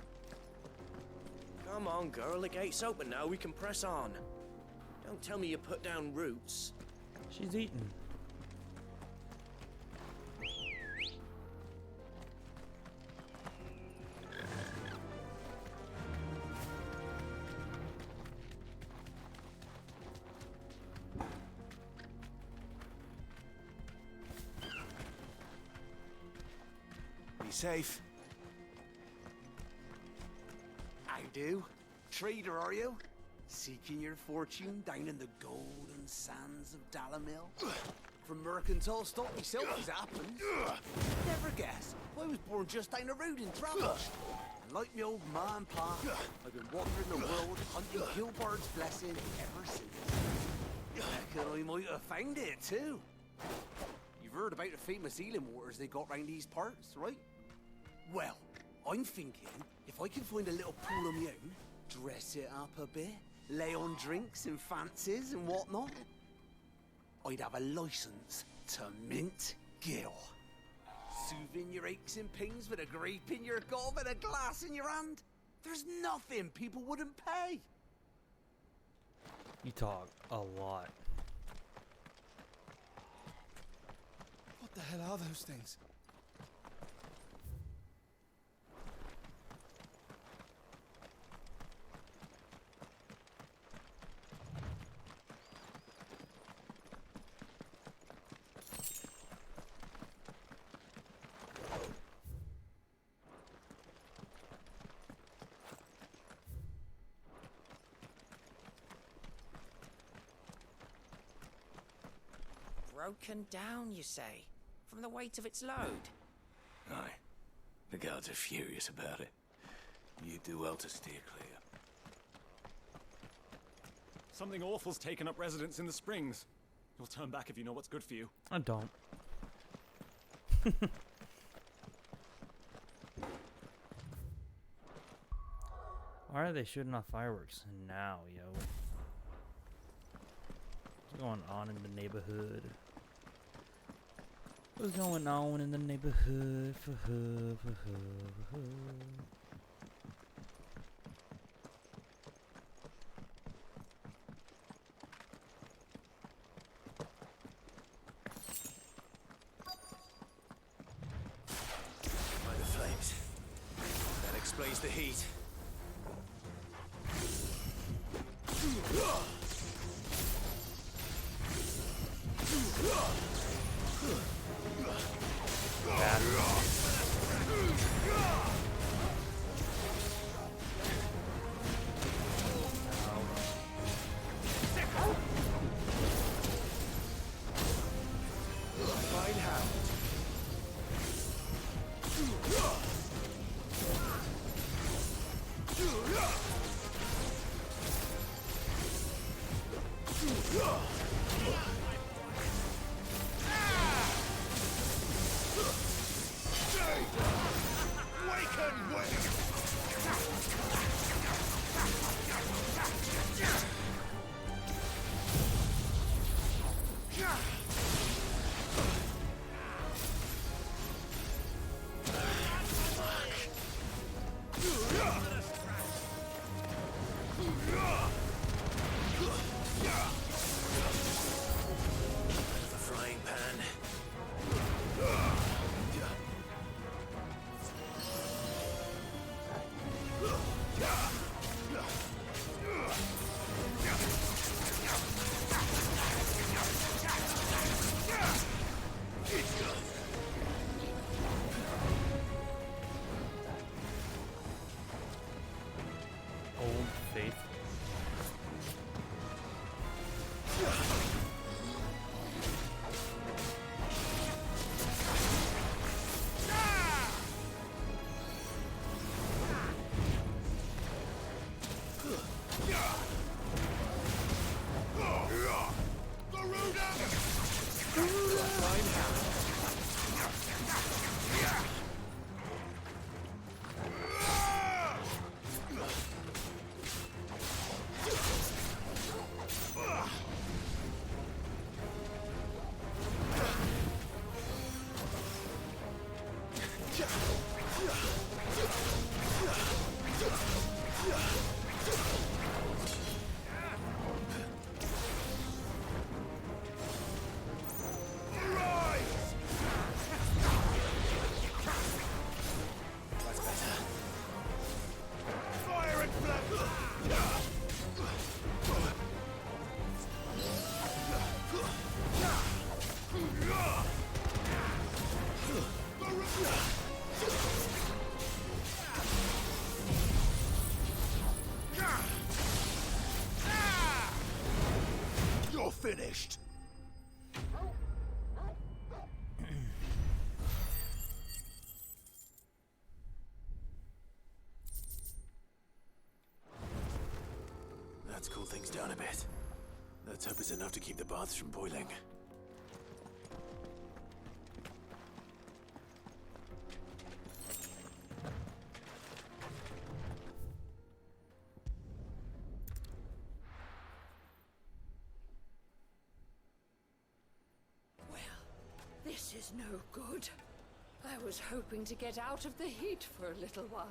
Come on, girl. The gate's open now. We can press on. Don't tell me you put down roots. She's eating. Be safe. I do. Trader, are you? Seeking your fortune down in the golden sands of Dalamil? From mercantile stock myself as happened. Never guess. I was born just down the road in Travis. And like me old ma and pa, I've been wandering the world hunting Gilbard's blessing ever since. Reckon I might have found it too. You've heard about the famous healing waters they got round these parts, right? Well, I'm thinking if I can find a little pool of my own, dress it up a bit, lay on drinks and fancies and whatnot, I'd have a license to mint Gil. Soothing your aches and pains with a grape in your gob and a glass in your hand. There's nothing people wouldn't pay. You talk a lot. What the hell are those things? Broken down, you say? From the weight of its load? Aye. The guards are furious about it. You do well to steer clear. Something awful's taken up residence in the springs. You'll turn back if you know what's good for you. I don't. Why are they shooting off fireworks now, yo? What's going on in the neighborhood? What's going on in the neighborhood? For her. By the flames. That explains the heat. Finished. That's cooled things down a bit. Let's hope it's enough to keep the baths from boiling. is no good. I was hoping to get out of the heat for a little while.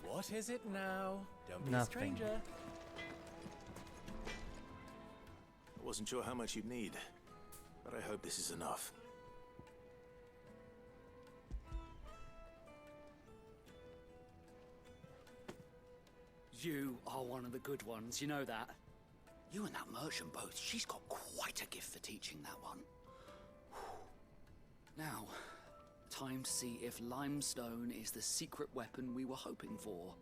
What is it now? Don't be Nothing. a stranger. I wasn't sure how much you'd need, but I hope this is enough. You are one of the good ones, you know that? You and that merchant both, she's got quite a gift for teaching that one. Now, time to see if limestone is the secret weapon we were hoping for.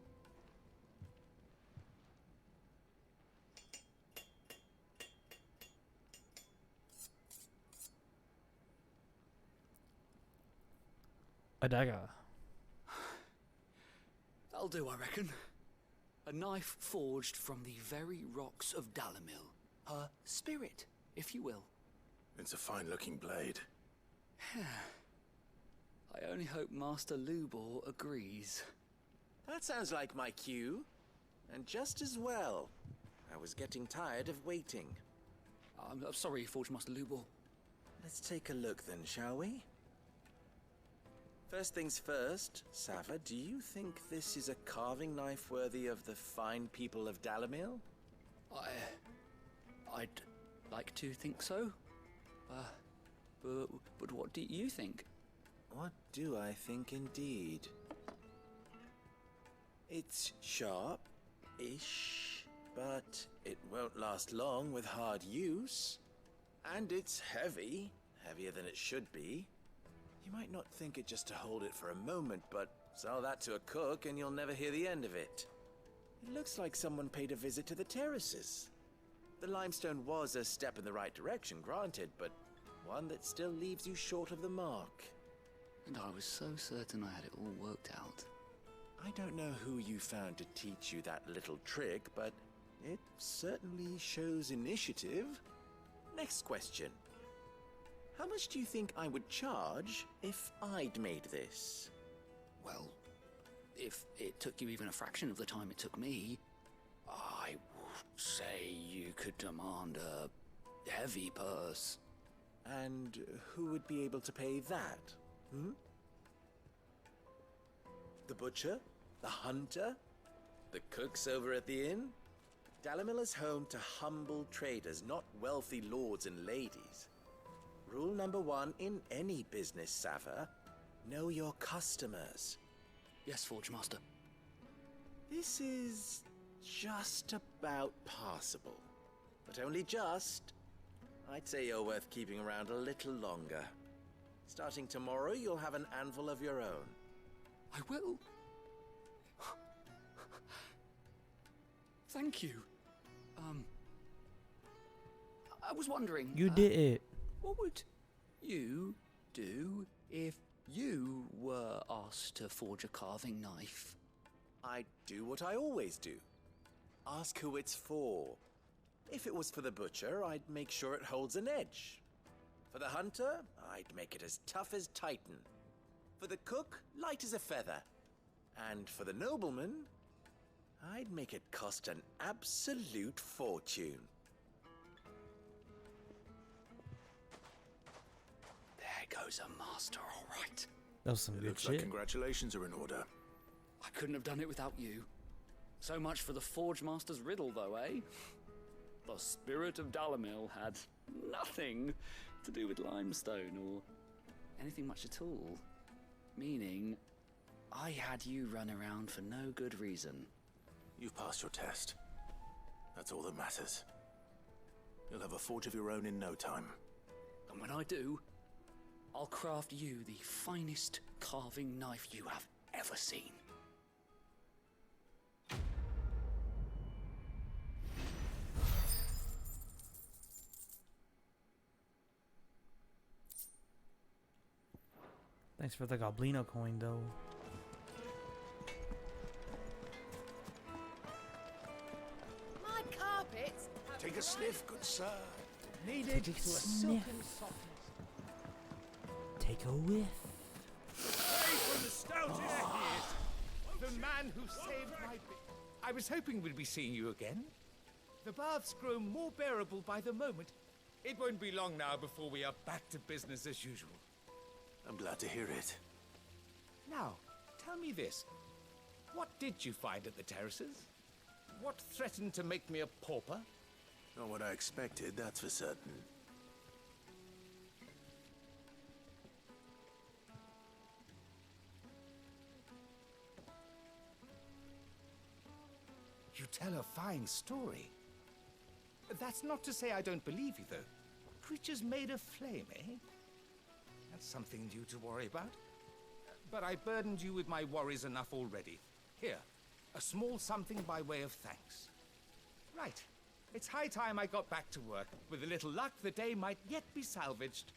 A dagger. That'll do, I reckon. A knife forged from the very rocks of Dalamil. Her spirit, if you will. It's a fine-looking blade. I only hope Master Lubor agrees. That sounds like my cue. And just as well. I was getting tired of waiting. I'm sorry, Forge Master Lubor. Let's take a look then, shall we? First things first, Sava, do you think this is a carving knife worthy of the fine people of Dalamil? I'd like to think so. But what do you think? What do I think indeed? It's sharp-ish, but it won't last long with hard use. And it's heavy, heavier than it should be. You might not think it just to hold it for a moment, but sell that to a cook and you'll never hear the end of it. It looks like someone paid a visit to the terraces. The limestone was a step in the right direction, granted, but one that still leaves you short of the mark. And I was so certain I had it all worked out. I don't know who you found to teach you that little trick, but it certainly shows initiative. Next question. How much do you think I would charge if I'd made this? Well, if it took you even a fraction of the time it took me, I would say you could demand a heavy purse. And who would be able to pay that? The butcher? The hunter? The cooks over at the inn? Dalamil is home to humble traders, not wealthy lords and ladies. Rule number 1 in any business, Sava. Know your customers. Yes, Forge Master. This is just about passable. But only just. I'd say you're worth keeping around a little longer. Starting tomorrow, you'll have an anvil of your own. I will. Thank you. I was wondering... You did it. What would you do if you were asked to forge a carving knife? I'd do what I always do. Ask who it's for. If it was for the butcher, I'd make sure it holds an edge. For the hunter, I'd make it as tough as Titan. For the cook, light as a feather. And for the nobleman, I'd make it cost an absolute fortune. There goes a master, all right. That was some good Looks shit. like congratulations are in order. I couldn't have done it without you. So much for the Forge Master's riddle, though, eh? The spirit of Dalamil had nothing to do with limestone or anything much at all. Meaning, I had you run around for no good reason. You've passed your test. That's all that matters. You'll have a forge of your own in no time. And when I do, I'll craft you the finest carving knife you have ever seen. Thanks for the Goblino coin, though. My carpets. Take a sniff, good sir. Needed to a silken softness. Take a whiff. Hey, from the stoutest The man who saved my... I was hoping we'd be seeing you again. The baths grow more bearable by the moment. It won't be long now before we are back to business as usual. I'm glad to hear it. Now, tell me this. What did you find at the terraces? What threatened to make me a pauper? Not what I expected, that's for certain. You tell a fine story. That's not to say I don't believe you, though. Creatures made of flame, eh? That's something new to worry about. But I burdened you with my worries enough already. Here, a small something by way of thanks. Right. It's high time I got back to work. With a little luck, the day might yet be salvaged.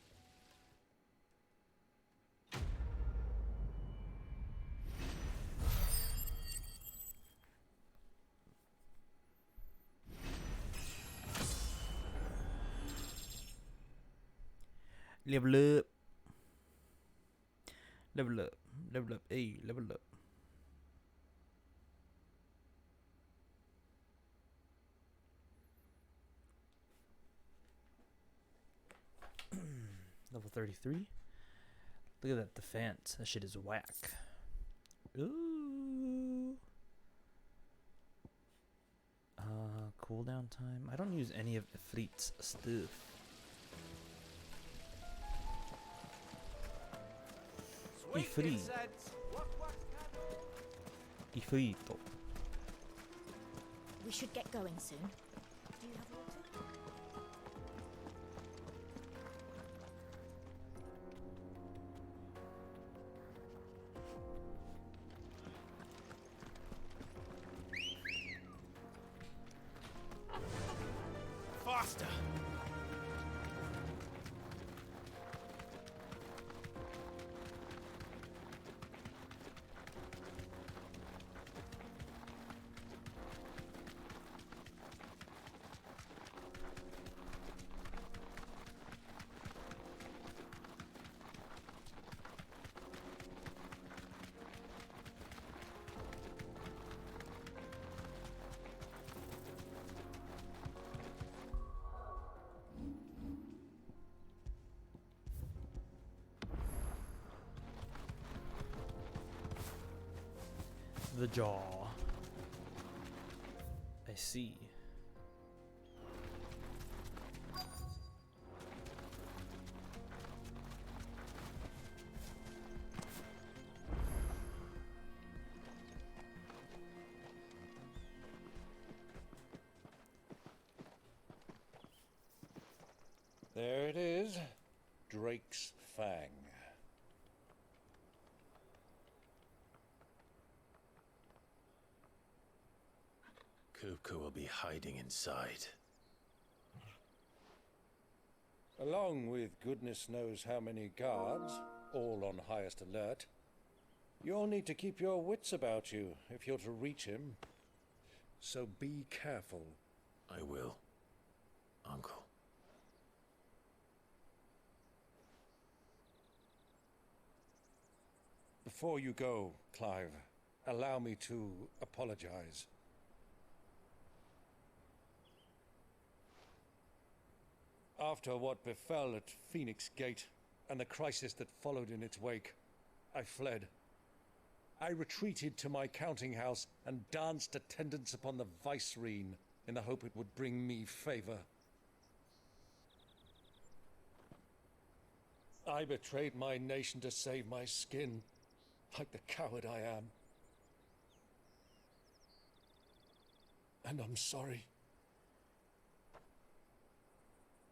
Level up. Level up. Level up. Hey, level up. Level 33. Look at that defense. That shit is whack. Ooh. Cooldown time. I don't use any of Ifrit's stuff. Ifrit. Ifrito. We should get going soon. Do you have water? Faster! The jaw. I see. There it is. Drake's Fang. Kupka will be hiding inside. Along with goodness knows how many guards, all on highest alert. You'll need to keep your wits about you if you're to reach him. So be careful. I will, Uncle. Before you go, Clive, allow me to apologize. After what befell at Phoenix Gate and the crisis that followed in its wake, I fled. I retreated to my counting house and danced attendance upon the vicereine in the hope it would bring me favor. I betrayed my nation to save my skin, like the coward I am. And I'm sorry.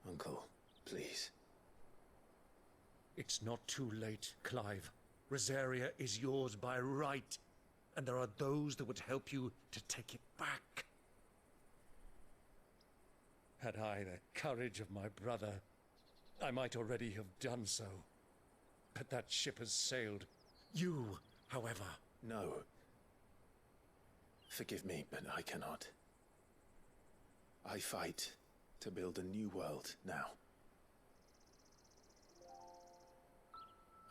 Uncle, please. It's not too late, Clive. Rosaria is yours by right, and there are those that would help you to take it back. Had I the courage of my brother, I might already have done so. But that ship has sailed. You, however... No. Forgive me, but I cannot. I fight to build a new world now.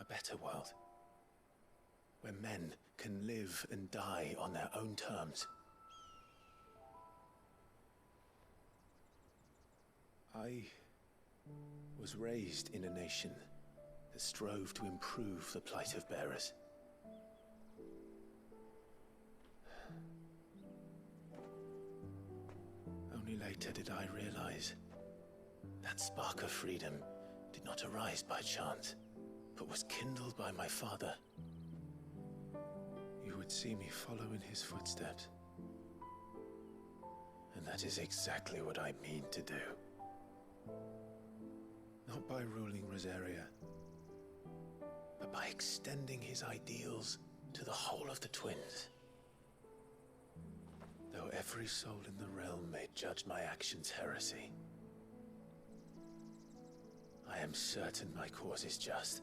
A better world. Where men can live and die on their own terms. I was raised in a nation that strove to improve the plight of bearers. Only later did I realize that spark of freedom did not arise by chance, but was kindled by my father. You would see me follow in his footsteps. And that is exactly what I mean to do. Not by ruling Rosaria, but by extending his ideals to the whole of the twins. Though every soul in the realm may judge my actions heresy, I am certain my cause is just.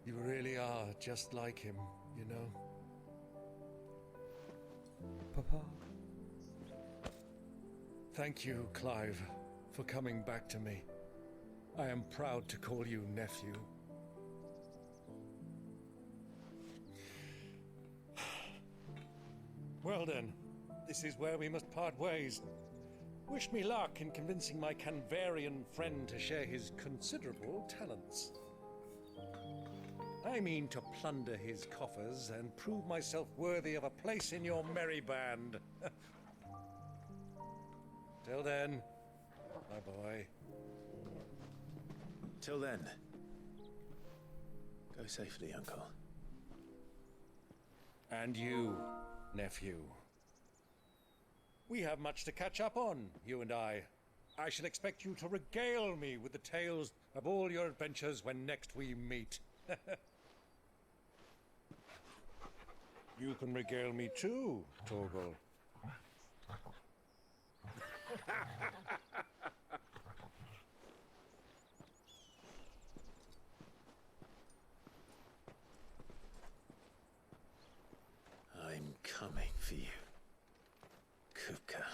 You really are just like him, you know. Papa. Thank you, Clive, for coming back to me. I am proud to call you nephew. Well then, this is where we must part ways. Wish me luck in convincing my Canvarian friend to share his considerable talents. I mean to plunder his coffers and prove myself worthy of a place in your merry band. Till then, my boy. Till then, go safely, Uncle. And you, nephew. We have much to catch up on, you and I. I shall expect you to regale me with the tales of all your adventures when next we meet. You can regale me too, Torgal. I'm coming for you, Kupka.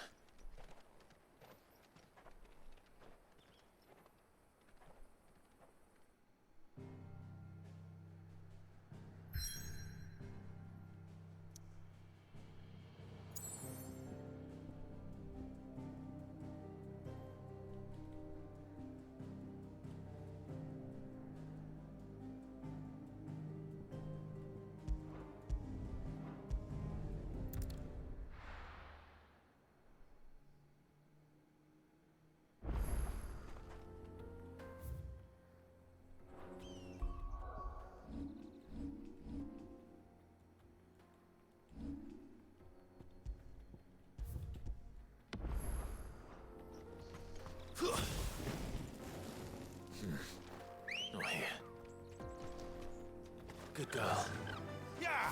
Not here. Good girl. Yeah!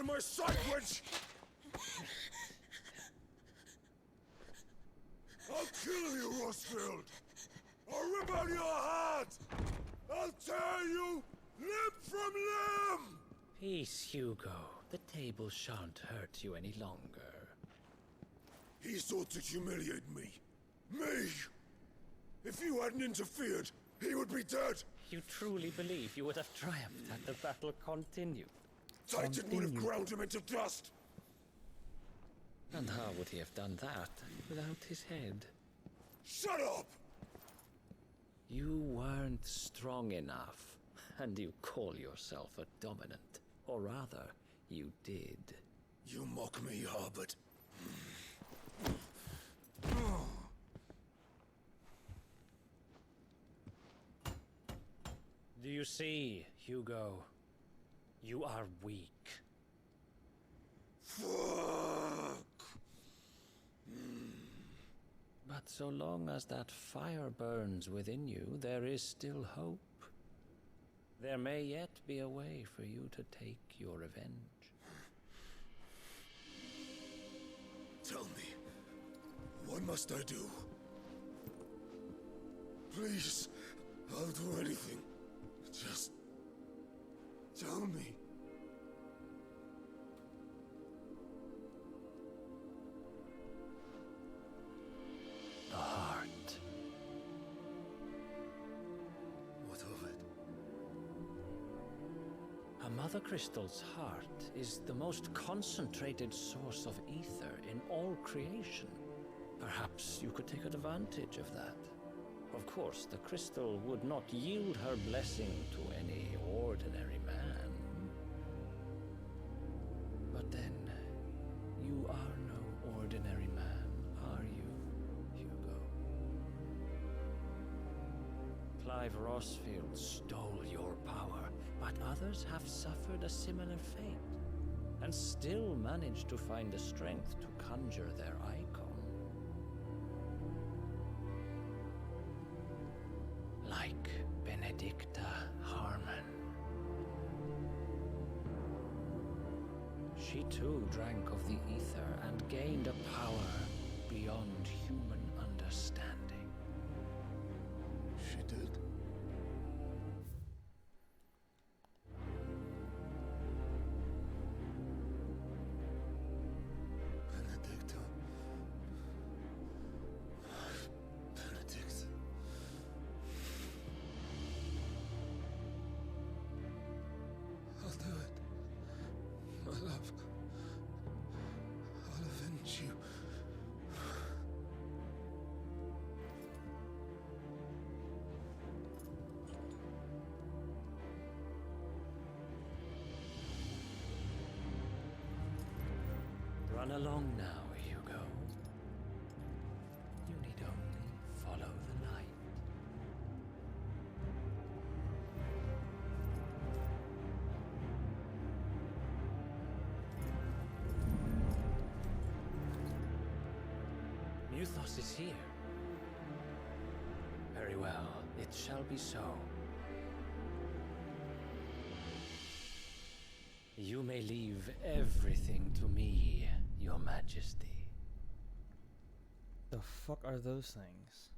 of my sight, witch! I'll kill you, Rosfield! I'll rip out your heart! I'll tear you limb from limb! Peace, Hugo. The table shan't hurt you any longer. He sought to humiliate me. Me! If you hadn't interfered, he would be dead! You truly believe you would have triumphed had the battle continued? Titan would have ground him into dust! And how would he have done that without his head? Shut up! You weren't strong enough, and you call yourself a dominant. Or rather, you did. You mock me, Harbert. Do you see, Hugo? You are weak. Fuck! But so long as that fire burns within you, there is still hope. There may yet be a way for you to take your revenge. Tell me, what must I do? Please, I'll do anything. Just tell me. The heart. What of it? A Mother Crystal's heart is the most concentrated source of ether in all creation. Perhaps you could take advantage of that. Of course, the crystal would not yield her blessing to any ordinary man. But then, you are no ordinary man, are you, Hugo? Clive Rosfield stole your power, but others have suffered a similar fate, and still managed to find the strength to conjure their icon. Like Benedicta Harmon. She too drank of the ether and gained a power beyond human understanding. She did? Benedicta. Benedict. I'll do it. My love. I'll avenge you. Run along now, Hugo. You need only follow the light. Muthos is here. Very well, it shall be so. You may leave everything to me, Your Majesty. The fuck are those things?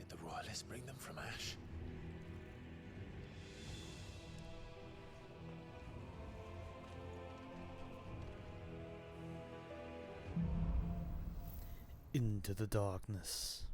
Did the royalists bring them from Ash? Into the darkness.